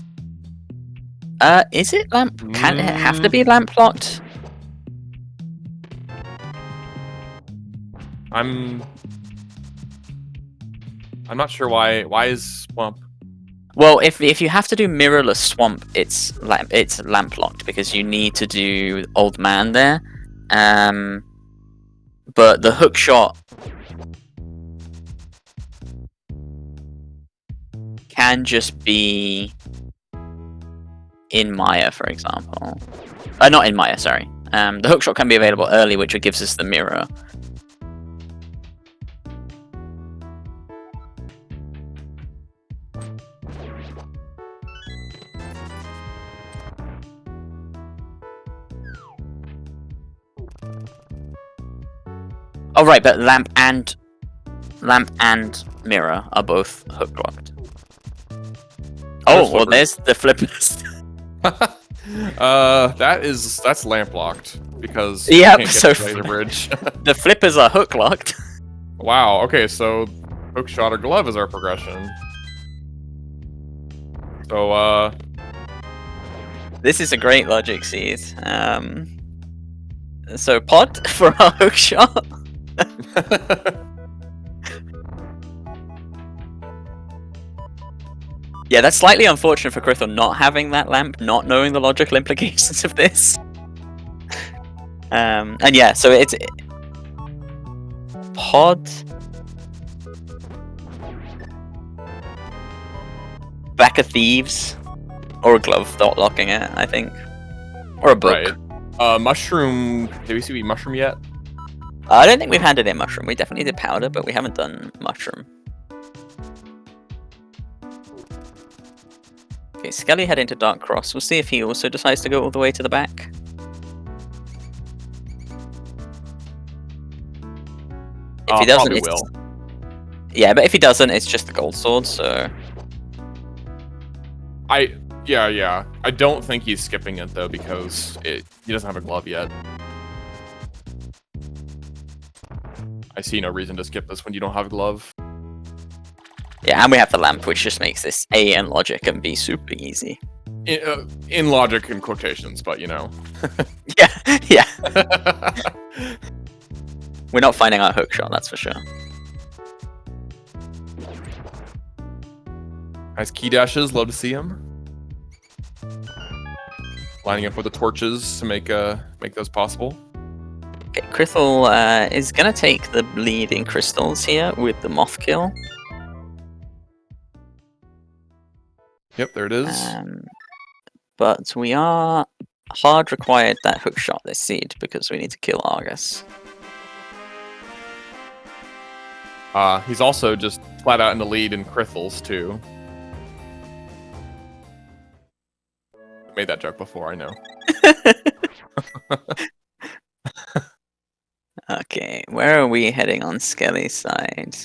Is it lamp? Can it have to be lamp locked? I'm not sure why. Why is Swamp? Well, if you have to do mirrorless Swamp, it's lamp locked because you need to do Old Man there. But the hookshot can just be in Maya, for example. Not in Maya, sorry. The hookshot can be available early, which gives us the mirror. Oh right, but lamp and mirror are both hook locked. Oh, well, there's the flippers. That's lamp locked because yep. You can't get So to Laser Bridge. The flippers are hook locked. Wow. Okay, so hook shot or glove is our progression. So this is a great logic seed. So pod for our hook shot. Yeah, that's slightly unfortunate for Krithel not having that lamp, not knowing the logical implications of this. And yeah, so it's pod, Back of Thieves, or a glove dot locking it, I think, or a book. Right. Mushroom. Did we see mushroom yet? I don't think we've handed in mushroom. We definitely did powder, but we haven't done mushroom. Okay, Skele heading to Dark Cross. We'll see if he also decides to go all the way to the back. If he doesn't, it's... will. Yeah, but if he doesn't, it's just the gold sword, so... Yeah. I don't think he's skipping it, though, because he doesn't have a glove yet. I see no reason to skip this when you don't have a glove. Yeah, and we have the lamp, which just makes this A in logic and B super easy. In logic and quotations, but you know. Yeah. We're not finding our hookshot, that's for sure. Nice key dashes, love to see him. Lining up with the torches to make those possible. Okay, Krithel is gonna take the lead in crystals here with the moth kill. Yep, there it is. But we are hard required that hookshot this seed because we need to kill Argus. He's also just flat out in the lead in Krithels too. I made that joke before, I know. Okay, where are we heading on Skele's side?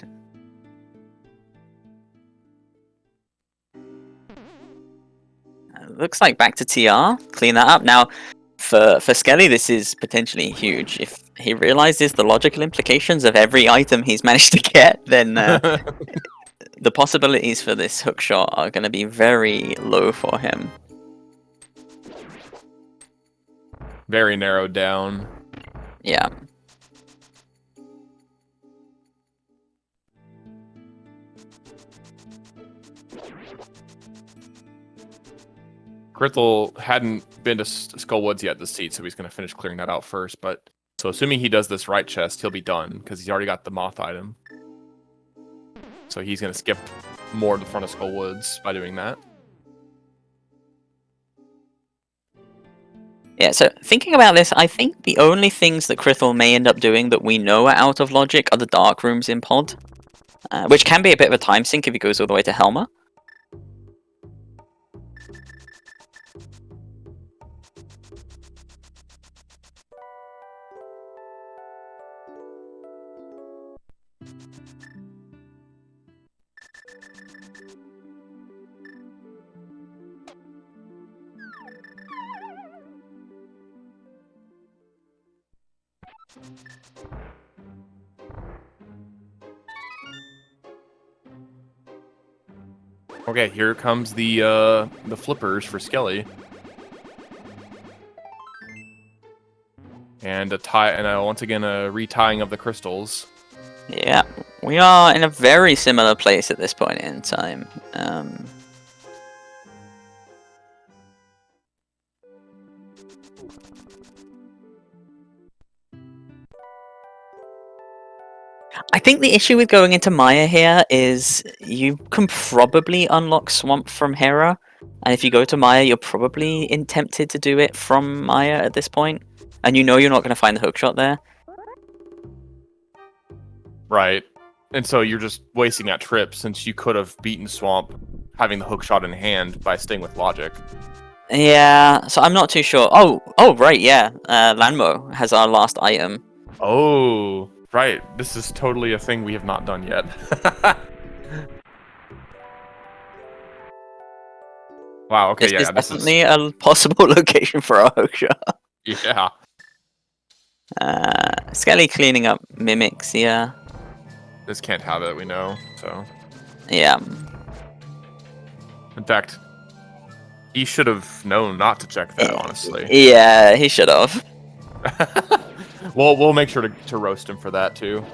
Looks like back to TR. Clean that up. Now, for Skele, this is potentially huge. If he realizes the logical implications of every item he's managed to get, then the possibilities for this hookshot are going to be very low for him. Very narrowed down. Yeah. Krithel hadn't been to Skull Woods yet this seed, so he's going to finish clearing that out first. But so assuming he does this right chest, he'll be done because he's already got the moth item. So he's going to skip more to the front of Skull Woods by doing that. Yeah, so thinking about this, I think the only things that Krithel may end up doing that we know are out of logic are the dark rooms in Pod, which can be a bit of a time sink if he goes all the way to Helma. Okay, here comes the flippers for Skele. And once again a retying of the crystals. Yeah, we are in a very similar place at this point in time. I think the issue with going into Maya here is you can probably unlock Swamp from Hera, and if you go to Maya, you're probably tempted to do it from Maya at this point, and you know you're not going to find the hookshot there. Right. And so you're just wasting that trip since you could have beaten Swamp having the hookshot in hand by staying with logic. Yeah, so I'm not too sure. Oh, right, yeah. Lanmo has our last item. Oh, right. This is totally a thing we have not done yet. Wow, okay, This yeah. is definitely a possible location for our hookshot. Yeah. Skele cleaning up mimics, yeah. This can't have it, we know, so. Yeah. In fact, he should have known not to check that, honestly. Yeah, he should have. We'll make sure to roast him for that, too.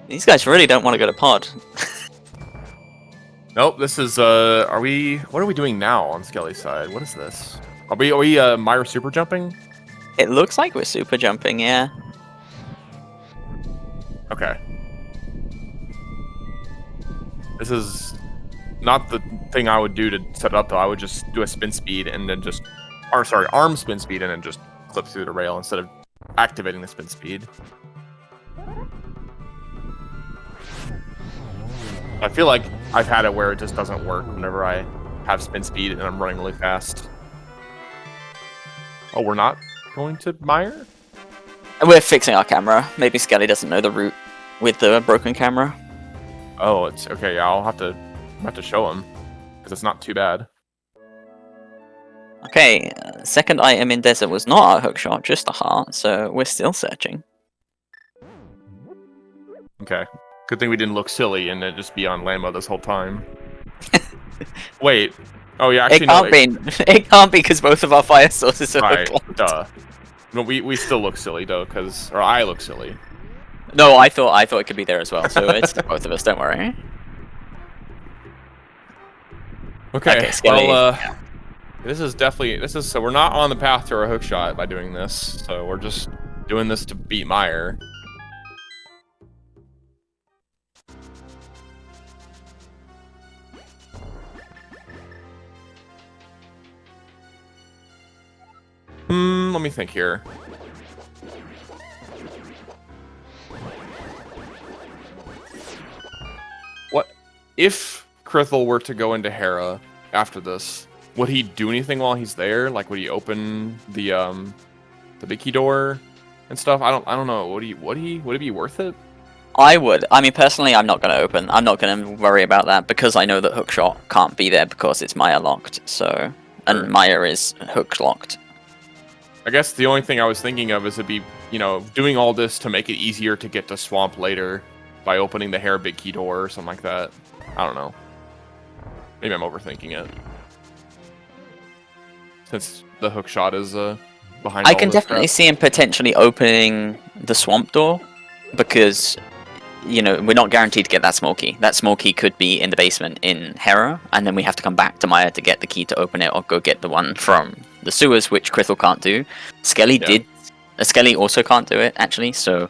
These guys really don't want to go to Pod. Nope, this is, what are we doing now on Skele's side? What is this? Are we Myra super jumping? It looks like we're super jumping, yeah. Okay. This is not the thing I would do to set it up, though. I would just do a spin speed and then arm spin speed and then just clip through the rail instead of activating the spin speed. I feel like I've had it where it just doesn't work whenever I have spin speed and I'm running really fast. Oh, we're not going to Meyer? We're fixing our camera. Maybe Skele doesn't know the route with the broken camera. Oh, it's okay. Yeah, I'll have to show him because it's not too bad. Okay, second item in desert was not our hookshot, just a heart, so we're still searching. Okay. Good thing we didn't look silly and it just be on Lambo this whole time. Wait. Oh yeah, actually It can't be because both of our fire sources are right, hooklocked. duh. No, we still look silly though, or I look silly. No, I thought it could be there as well, so it's both of us, don't worry. Okay, Skele, well, This is so we're not on the path to our hook shot by doing this. So we're just doing this to beat Meyer. Let me think here. What if Krithel were to go into Hera after this? Would he do anything while he's there? Like, would he open the big key door and stuff? I don't know. Would it be worth it? I would. I mean, personally, I'm not going to open. I'm not going to worry about that because I know that hookshot can't be there because it's Maya locked. So, and Maya is hook locked. I guess the only thing I was thinking of is it'd be, doing all this to make it easier to get to Swamp later by opening the Hera big key door or something like that. I don't know. Maybe I'm overthinking it. Since the hook shot is behind. I can definitely see him potentially opening the Swamp door because, we're not guaranteed to get that small key. That small key could be in the basement in Hera, and then we have to come back to Maya to get the key to open it, or go get the one from the sewers, which Krithel can't do. Skele did. Skele also can't do it, actually, so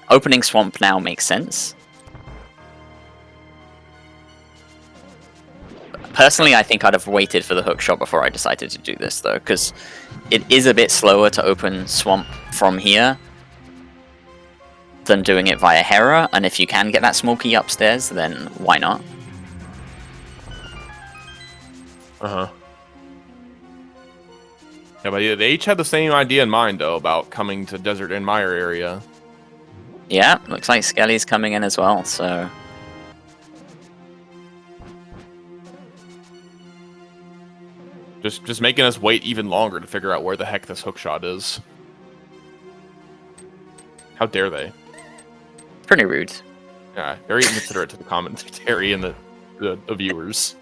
opening Swamp now makes sense. Personally, I think I'd have waited for the hook shot before I decided to do this, though, because it is a bit slower to open Swamp from here than doing it via Hera, and if you can get that small key upstairs, then why not? Yeah, but they each had the same idea in mind, though, about coming to Desert and Mire area. Yeah, looks like Skele's coming in as well, so... Just making us wait even longer to figure out where the heck this hookshot is. How dare they? Pretty rude. Yeah, very inconsiderate to the commentary and the viewers.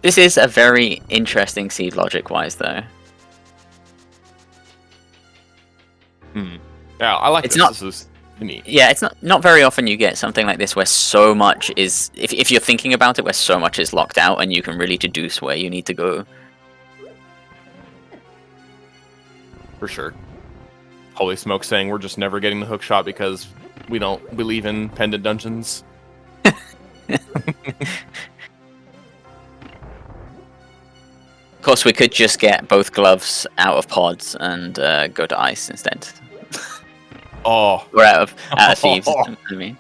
This is a very interesting seed logic-wise, though. Yeah, I like this. This is neat. Yeah, it's not very often you get something like this where so much is... If you're thinking about it, where so much is locked out and you can really deduce where you need to go. For sure. Holy smoke, saying we're just never getting the hook shot because we don't believe in pendant dungeons. Of course, we could just get both gloves out of pods and go to ice instead. Oh, we're out of thieves. I mean,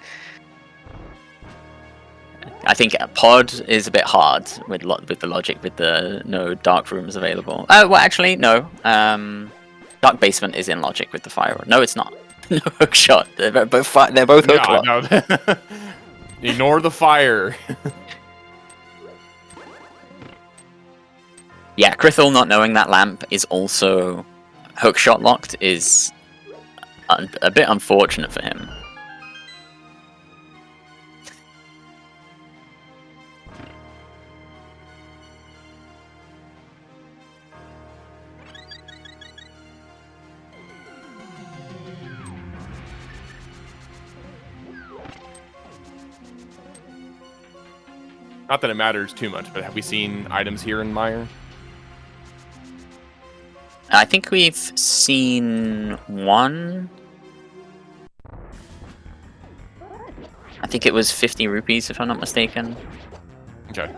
I think a pod is a bit hard with the logic with the no dark rooms available. Oh, well, actually, no. Dark basement is in logic with the fire. No, it's not. No hook shot. They're both hook shot. No. Ignore the fire. Yeah, Krithel not knowing that lamp is also hookshot locked is a bit unfortunate for him. Not that it matters too much, but have we seen items here in Mire? I think we've seen one. I think it was 50 rupees, if I'm not mistaken. Okay.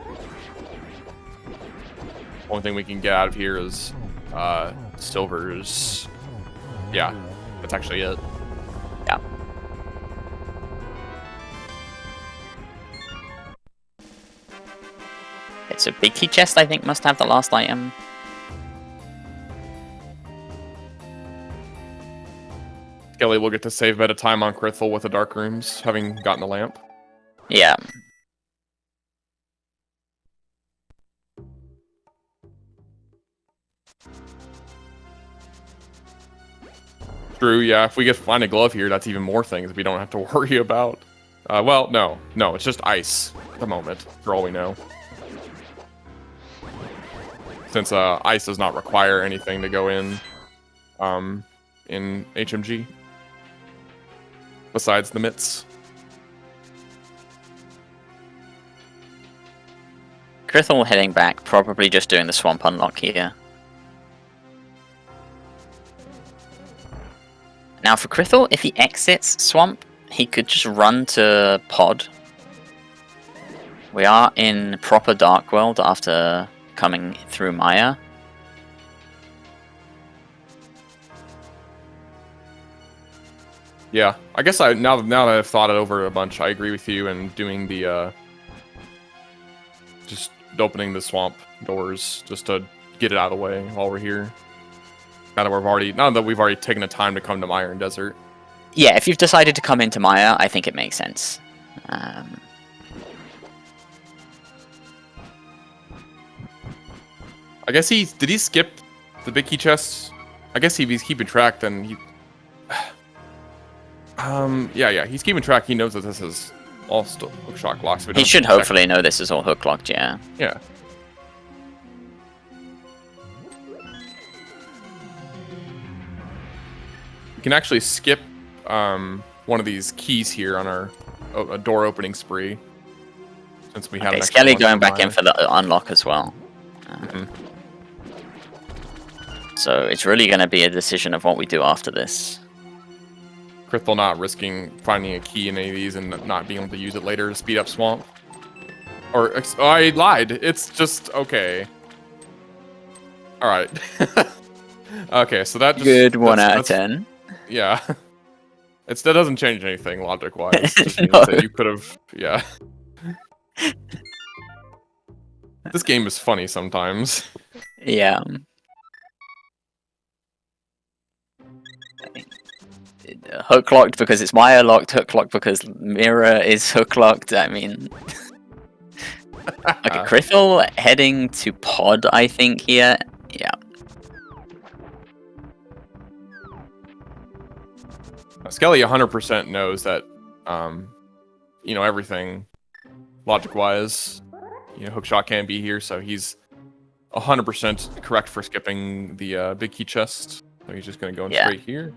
Only thing we can get out of here is silvers. Yeah, that's actually it. Yeah. It's a big key chest, I think, must have the last item. Skele will get to save a bit of time on Krithel with the dark rooms, having gotten the lamp. Yeah. True, yeah. If we get find a glove here, that's even more things we don't have to worry about. Well, no, it's just ice at the moment, for all we know. Since ice does not require anything to go in HMG. besides the mitts. Krithel heading back, probably just doing the swamp unlock here. Now for Krithel, if he exits swamp, he could just run to pod. We are in proper dark world after coming through Maya. Yeah, I guess now that I've thought it over a bunch, I agree with you and doing the just opening the swamp doors just to get it out of the way while we're here. Now that we've already taken the time to come to Iron Desert. Yeah, if you've decided to come into Maya, I think it makes sense. I guess did he skip the big key chests? I guess if he's keeping track, then he. Yeah, he's keeping track. He knows that this is all still hookshot locks. He should hopefully know this is all hook locked, yeah. Yeah. We can actually skip one of these keys here on our door opening spree. Since we have Skele going back in for the unlock as well. So it's really going to be a decision of what we do after this. Krithel not risking finding a key in any of these and not being able to use it later to speed up swamp. Or I lied. It's just okay. All right. Okay, so that just, good 1 out of 10. Yeah. That doesn't change anything logic wise. No. You could have. Yeah. This game is funny sometimes. Yeah. Hook locked because it's Maya locked, hook locked because Mirror is hook locked. I mean, okay, Krithel heading to pod, I think here. Yeah. Skele 100% knows that, everything logic wise, hookshot can be here, so he's 100% correct for skipping the big key chest. So he's just gonna go in straight here.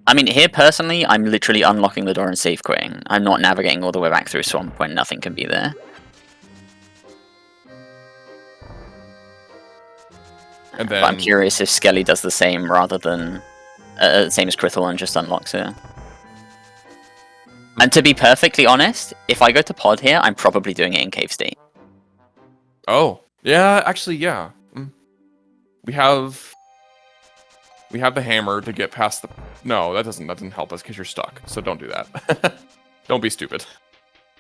I mean, here personally, I'm literally unlocking the door and safe quitting. I'm not navigating all the way back through swamp when nothing can be there. And then but I'm curious if Skele does the same rather than same as Krithel and just unlocks it. And to be perfectly honest, if I go to pod here, I'm probably doing it in cave state. Oh, yeah, actually, yeah. We have the hammer to get past the... No, that doesn't help us because you're stuck, so don't do that. Don't be stupid.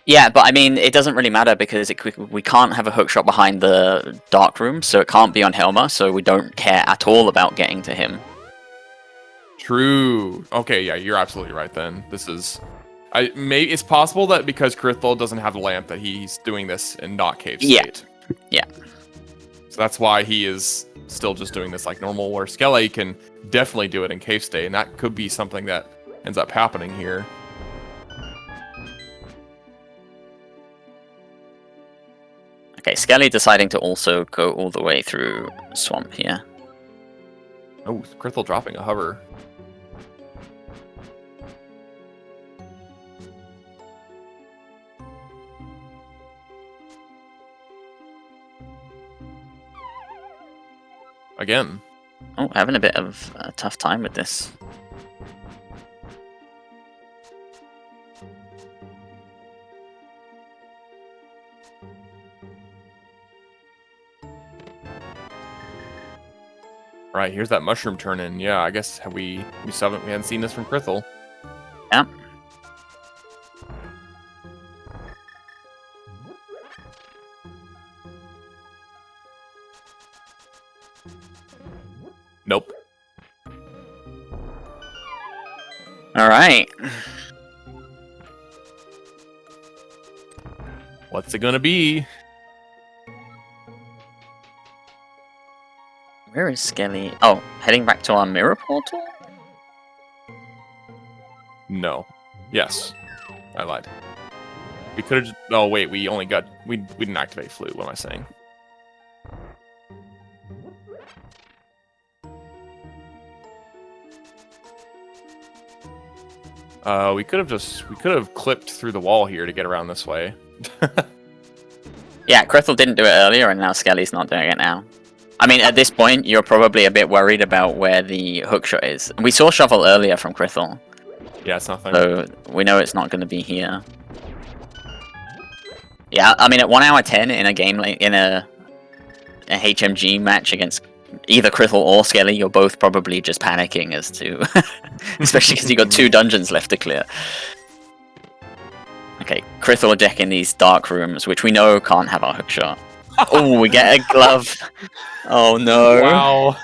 Yeah, but I mean, it doesn't really matter because we can't have a hookshot behind the dark room, so it can't be on Helma, so we don't care at all about getting to him. True. Okay, yeah, you're absolutely right then. This is... it's possible that because Krithel doesn't have the lamp that he's doing this in not cave state. Yeah. So that's why he is still just doing this like normal, where Skele can definitely do it in cave state, and that could be something that ends up happening here. Okay, Skele deciding to also go all the way through swamp here. Oh, Krithel dropping a hover. Again. Oh, having a bit of a tough time with this. Right, here's that mushroom turn in. Yeah, I guess we hadn't seen this from Krithel. Yeah. Nope. All right. What's it gonna be? Where is Skele? Oh, heading back to our mirror portal? No. Yes. I lied. We could have just... Oh, wait, we didn't activate flute. What am I saying? We could have clipped through the wall here to get around this way. Yeah, krithel didn't do it earlier, and now Skele's not doing it now. I mean, at this point, you're probably a bit worried about where the hookshot is. We saw shovel earlier from krithel. Yeah, it's nothing. So we know it's not going to be here. Yeah, I mean, at 1 hour 10 in a game, like in a HMG match against either krithel or Skele, you're both probably just panicking as to, especially because you got 2 dungeons left to clear. Okay, krithel are decking these dark rooms, which we know can't have our hookshot. Oh, we get a glove. Oh no! Wow.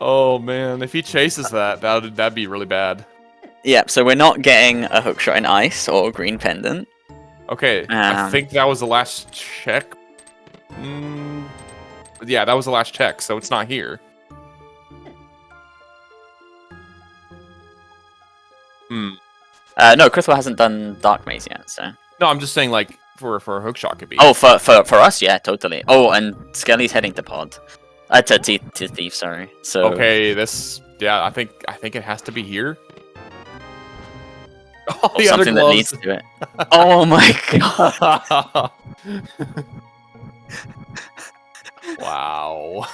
Oh man, if he chases that'd be really bad. Yep. So we're not getting a hookshot in ice or green pendant. Okay, I think that was the last check. Yeah, that was the last check, so it's not here. No, krithel hasn't done dark maze yet, so. No, I'm just saying, like, for a hookshot could be. Oh, for us, yeah, totally. Oh, and Skele's heading to pod. To thief, sorry. So. Okay, yeah, I think it has to be here. Oh, the something that needs to do it. Oh my god! Wow.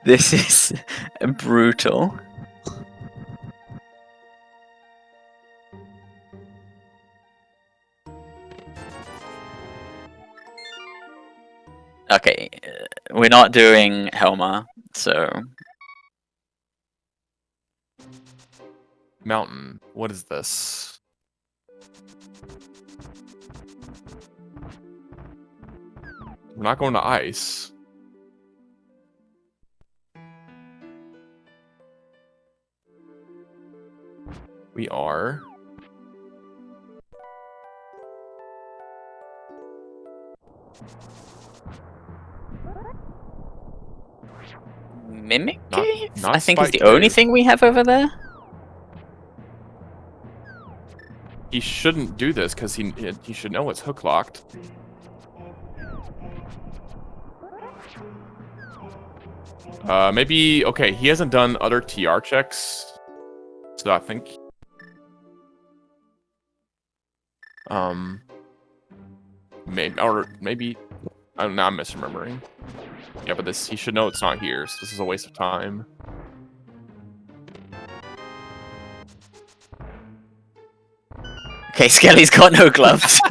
This is brutal. Okay, we're not doing Helma, so... Mountain. What is this? We're not going to ice. We are. Mimic Not Cave? I think it's Spike the only Cave. thing we have over there. He shouldn't do this because he should know it's hook locked. Maybe okay. He hasn't done other TR checks, so I think. Maybe I'm misremembering. Yeah, but he should know it's not here. So this is a waste of time. Okay, Skele's got no gloves.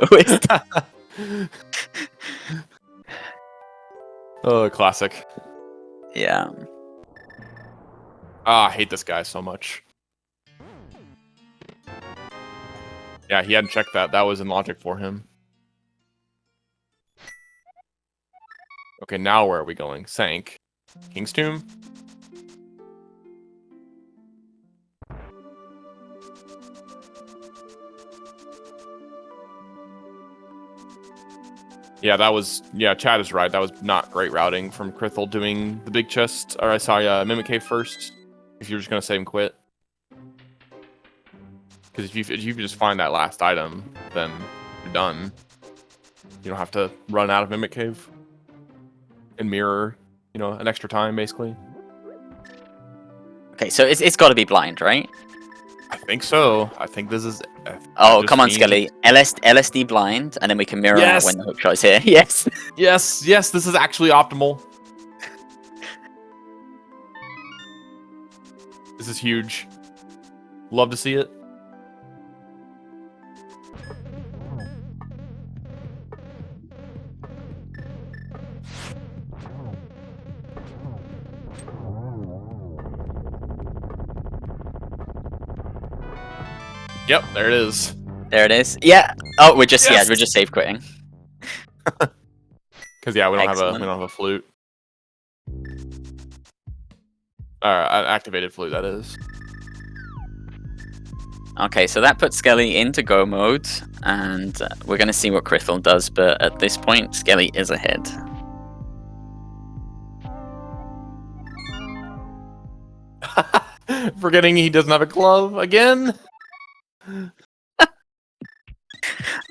Oh, classic. Yeah. Ah, I hate this guy so much. Yeah, he hadn't checked that. That was in logic for him. Okay, now where are we going? Sank. King's Tomb? Yeah, that was... Yeah, Chad is right. That was not great routing from krithel doing the big chest. Or I saw Mimic Cave first. If you're just going to save him quit. Because if you just find that last item, then you're done. You don't have to run out of Mimic Cave. And mirror, you know, an extra time, basically. Okay, so it's got to be blind, right? I think so. I think this is... Oh, come on, Skele. LSD blind, and then we can mirror out when the hookshot is here. Yes. Yes, this is actually optimal. This is huge. Love to see it. Yep, there it is. There it is. Yeah. Oh, we're just save quitting. Because yeah, we don't have a flute. An activated flute, that is. Okay, so that puts Skele into go mode, and we're gonna see what krithel does. But at this point, Skele is ahead. Forgetting he doesn't have a glove again.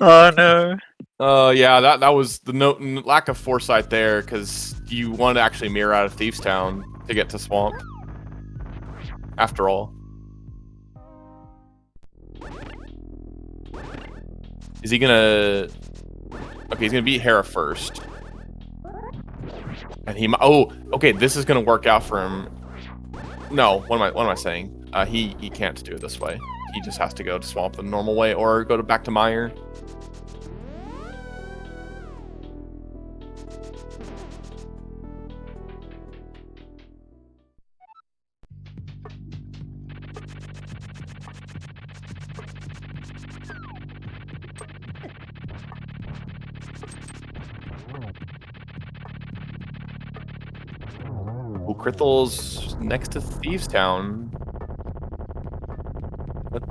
Oh no. Yeah, that was the lack of foresight there, because you want to actually mirror out of Thieves Town to get to Swamp. after all. Is he gonna... Okay, he's gonna beat Hera first. And he... Oh, okay, this is gonna work out for him. No, what am I saying? He can't do it this way. He just has to go to Swamp the normal way, or go back to Mire. Oh, Krithel's next to Thieves Town. What?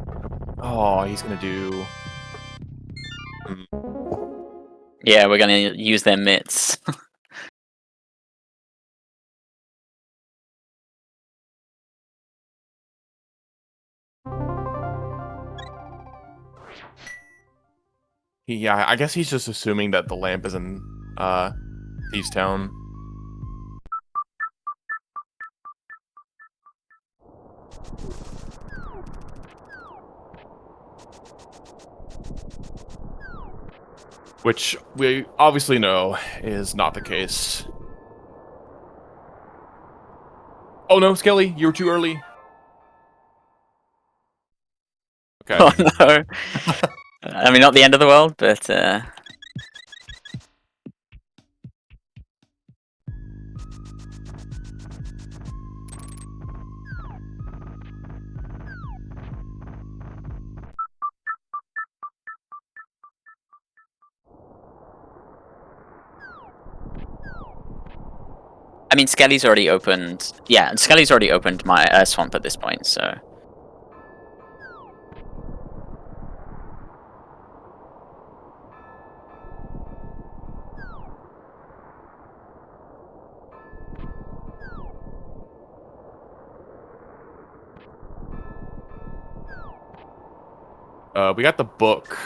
Oh, he's gonna do... Yeah, we're gonna use their mitts. Yeah, I guess he's just assuming that the lamp is in Thieves Town. Which we obviously know is not the case. Oh no, Skele, you were too early. Okay. Oh no. I mean, not the end of the world, but I mean, Skele's already opened. Yeah, Skele's already opened my swamp at this point, so. We got the book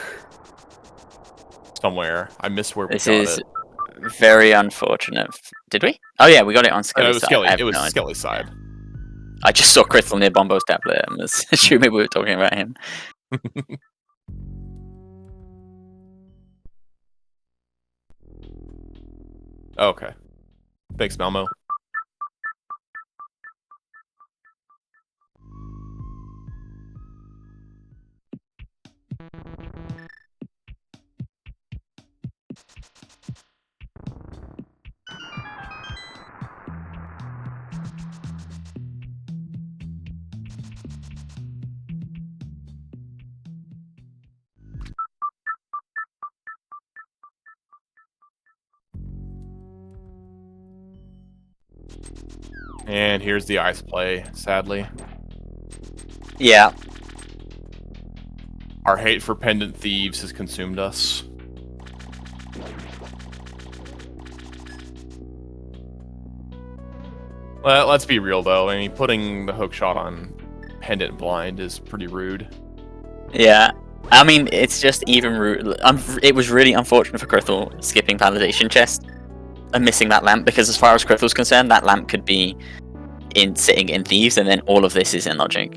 somewhere. I missed where we This got is it. very unfortunate. Did we? Oh yeah, we got it on Skele's side. It was Skele's side. I just saw Krithel near Bombo's tablet and was assuming we were talking about him. Okay. Thanks, Malmo. And here's the ice play, sadly. Yeah. Our hate for pendant thieves has consumed us. Let's be real though. I mean, putting the hook shot on pendant blind is pretty rude. Yeah. I mean, it's just even rude. It was really unfortunate for Krithel skipping validation chest and missing that lamp, because as far as Krithel's concerned, that lamp could be sitting in Thieves, and then all of this is in Logic.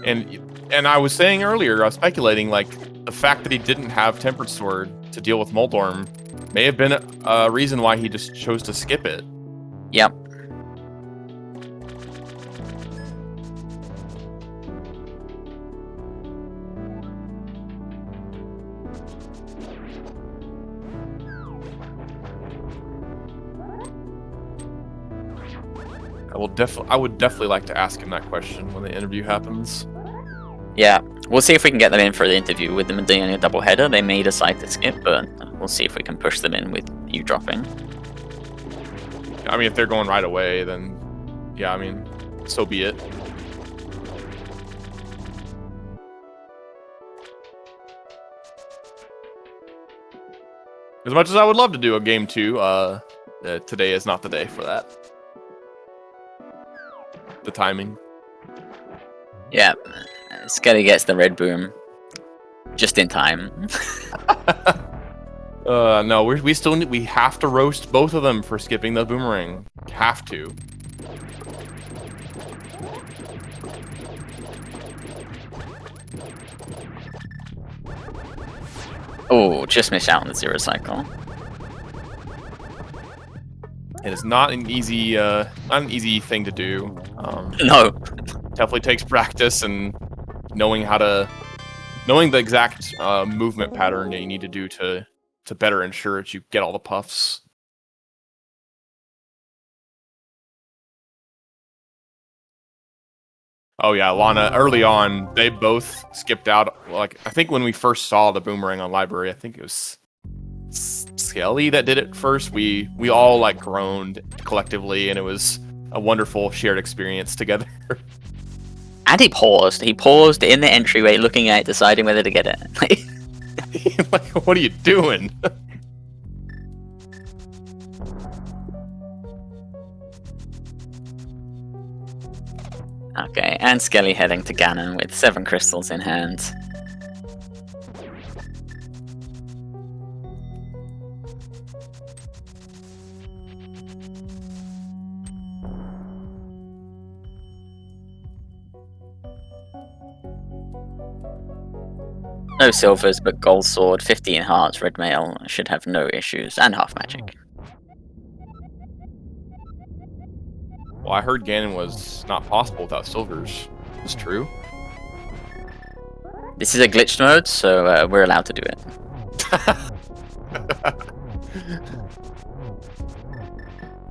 And I was saying earlier, I was speculating, like, the fact that he didn't have Tempered Sword to deal with Moldorm may have been a reason why he just chose to skip it. Yep. I would definitely like to ask him that question when the interview happens. Yeah, we'll see if we can get them in for the interview with them doing a double header. They may decide to skip, but we'll see if we can push them in with you dropping. I mean, if they're going right away, then yeah, I mean, so be it. As much as I would love to do a game 2, today is not the day for that. The timing. Yeah, Skele gets the red boom just in time. No, we have to roast both of them for skipping the boomerang. Have to. Oh, just missed out on the 0 cycle. It is not an easy thing to do. No. Definitely takes practice and knowing the exact movement pattern that you need to do to better ensure that you get all the puffs. Oh yeah, Lana, early on, they both skipped out. Like, I think when we first saw the boomerang on library, I think it was Skele that did it first. We all like groaned collectively, and it was a wonderful shared experience together. And he paused. He paused in the entryway, looking at it, deciding whether to get it. Like, what are you doing? Okay, and Skele heading to Ganon with 7 crystals in hand. No silvers, but gold sword, 15 hearts, red mail should have no issues, and half magic. Well, I heard Ganon was not possible without silvers. Is true? This is a glitched mode, so we're allowed to do it.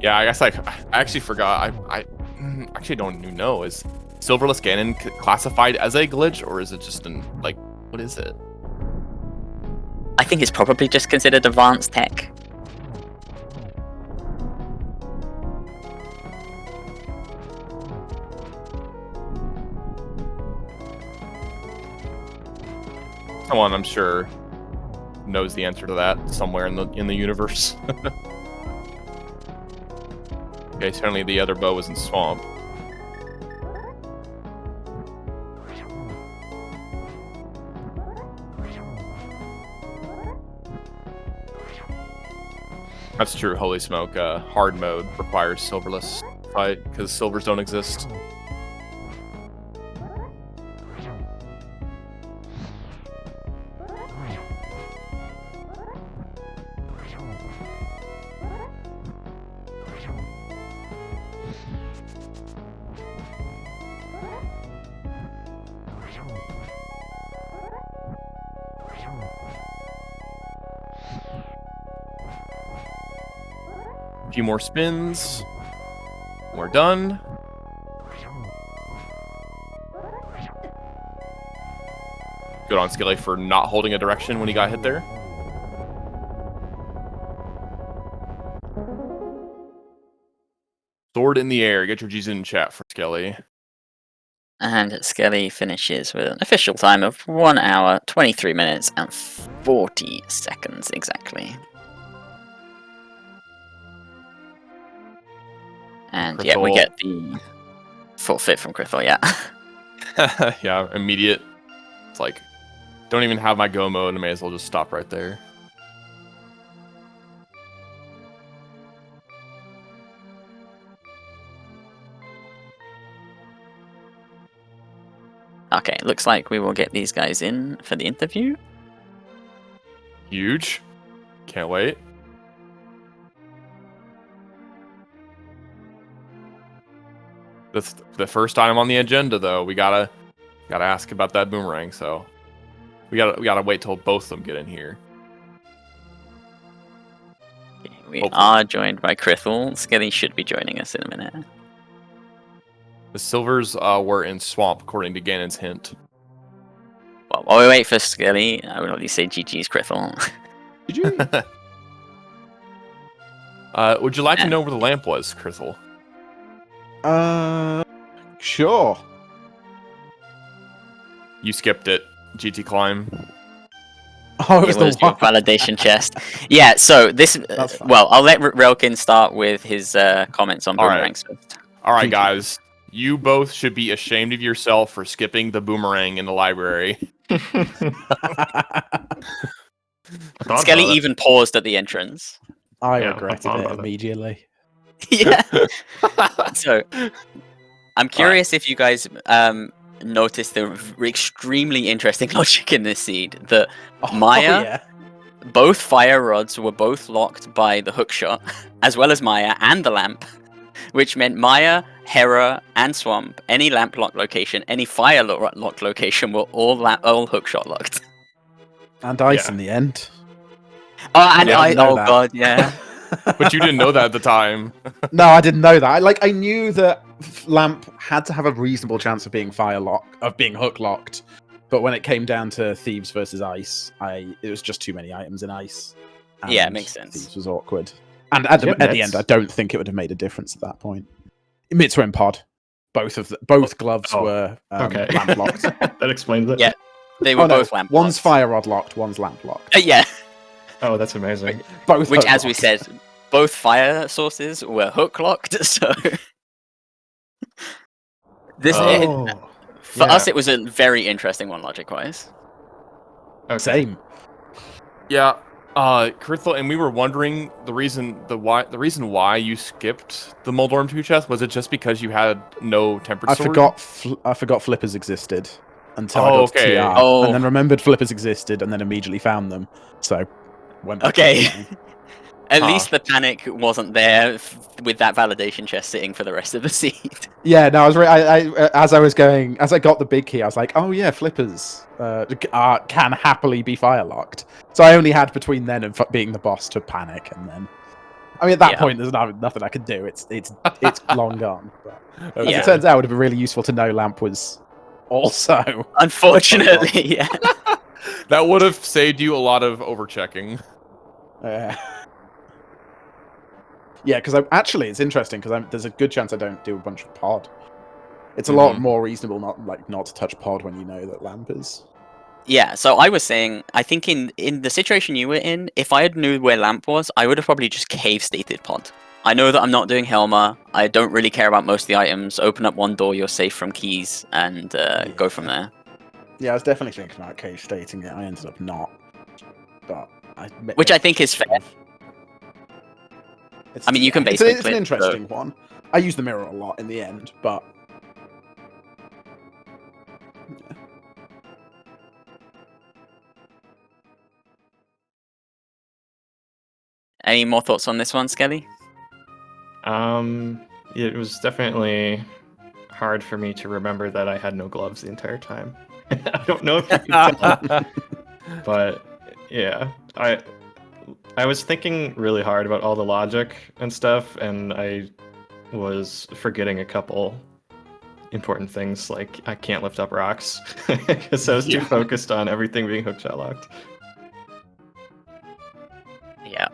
Yeah, I guess I actually forgot. I actually don't even know. Is silverless Ganon classified as a glitch, or is it just what is it? I think it's probably just considered advanced tech. Someone, I'm sure, knows the answer to that somewhere in the universe. Okay, certainly the other bow was in swamp. That's true. Holy smoke! Hard mode requires silverless fight because silvers don't exist. A few more spins. We're done. Good on Skele for not holding a direction when he got hit there. Sword in the air. Get your G's in chat for Skele. And Skele finishes with an official time of 1 hour, 23 minutes, and 40 seconds exactly. And yeah, we get the forfeit from Krithel, yeah. Yeah, immediate. It's like, don't even have my go mode, and may as well just stop right there. Okay, looks like we will get these guys in for the interview. Huge. Can't wait. That's the first item on the agenda, though. We gotta ask about that boomerang. So we gotta wait till both of them get in here. Okay, we are joined by Krithel. Skele should be joining us in a minute. The silvers were in swamp, according to Ganon's hint. Well, while we wait for Skele, I would only say GG's Krithel. Did you? Would you like to know where the lamp was, Krithel? Sure. You You skipped it. GT climb. Oh, It was your validation chest. Yeah, so this... well, I'll let Relkin start with his comments on All right. boomerangs first. All right, guys. You both should be ashamed of yourself for skipping the boomerang in the library. Skele even paused at the entrance. I Yeah, regretted I'm it fine with it. immediately. Yeah. So, I'm curious if you guys noticed the extremely interesting logic in this seed. That Oh, Maya yeah. both fire rods were both locked by the hookshot, as well as Maya and the lamp, which meant Maya, Hera, and Swamp, any lamp lock location, any fire lock location were all hookshot locked. And ice Yeah. in the end. Oh, and Yeah, I I, didn't know oh that. god, yeah. But you didn't know that at the time. No, I didn't know that. I knew that lamp had to have a reasonable chance of being being hook locked. But when it came down to thieves versus ice, it was just too many items in ice. Yeah, and makes sense. Thieves was awkward. And at Do you have the end, nets? I don't think it would have made a difference at that point. Mitts were in pod. Both gloves Oh, were Okay. lamp locked. That explains it. Yeah. They were Oh, no, both lamp one's locked. fire rod locked, one's lamp locked. Yeah, Oh, that's amazing. Both which, hook as we locked. said, both fire sources were hook locked, so... Oh, For yeah. us, it was a very interesting one, logic-wise. Okay. Same. Yeah, krithel, and we were wondering the reason why you skipped the Moldorm 2 chest. Was it just because you had no tempered I sword? forgot flippers existed until Oh, I got okay. to TR, Oh. and then remembered flippers existed, and then immediately found them. So went back to Okay. flying. At Huh. least the panic wasn't there with that validation chest sitting for the rest of the seed. Yeah, no, I was as I got the big key, I was like, oh yeah, flippers can happily be fire locked. So I only had between then and being the boss to panic, and then. I mean, at that Yeah. point, there's nothing I could do. It's long gone. But as Okay. it turns out, it would have been really useful to know Lamp was also. Unfortunately, yeah. That would have saved you a lot of overchecking. Yeah, because it's interesting because there's a good chance I don't do a bunch of pod. It's a lot more reasonable not to touch pod when you know that Lamp is. Yeah, so I was saying, I think in the situation you were in, if I had knew where Lamp was, I would have probably just cave stated pod. I know that I'm not doing Helma. I don't really care about most of the items. Open up one door, you're safe from keys, and go from there. Yeah, I was definitely thinking about cave stating it. I ended up not, but Which I think is fair. I mean, you can it's basement an clip, interesting one. I use the mirror a lot in the end, but. Any more thoughts on this one, Skele? It was definitely hard for me to remember that I had no gloves the entire time. I don't know if you can tell, but yeah, I was thinking really hard about all the logic and stuff, and I was forgetting a couple important things, like I can't lift up rocks because I was too focused on everything being hookshot locked. Yeah.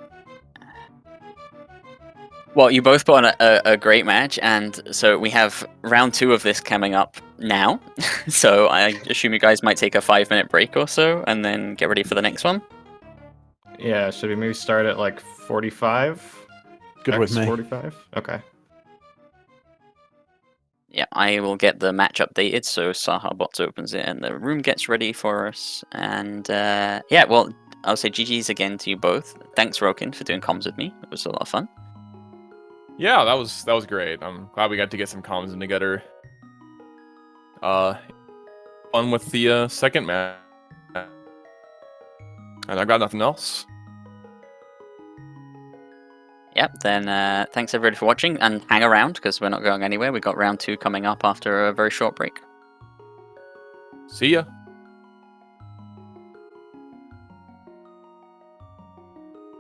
Well, you both put on a great match, and so we have round 2 of this coming up now. So I assume you guys might take a 5-minute break or so, and then get ready for the next one. Yeah, should we maybe start at like 45? Good with me. 45? Okay. Yeah, I will get the match updated, so Saha Bots opens it and the room gets ready for us. And yeah, well, I'll say GG's again to you both. Thanks, Rokin, for doing comms with me. It was a lot of fun. Yeah, that was great. I'm glad we got to get some comms in together. Fun with the second match. And I got nothing else. Yep, then thanks everybody for watching, and hang around because we're not going anywhere. We've got round 2 coming up after a very short break. See ya.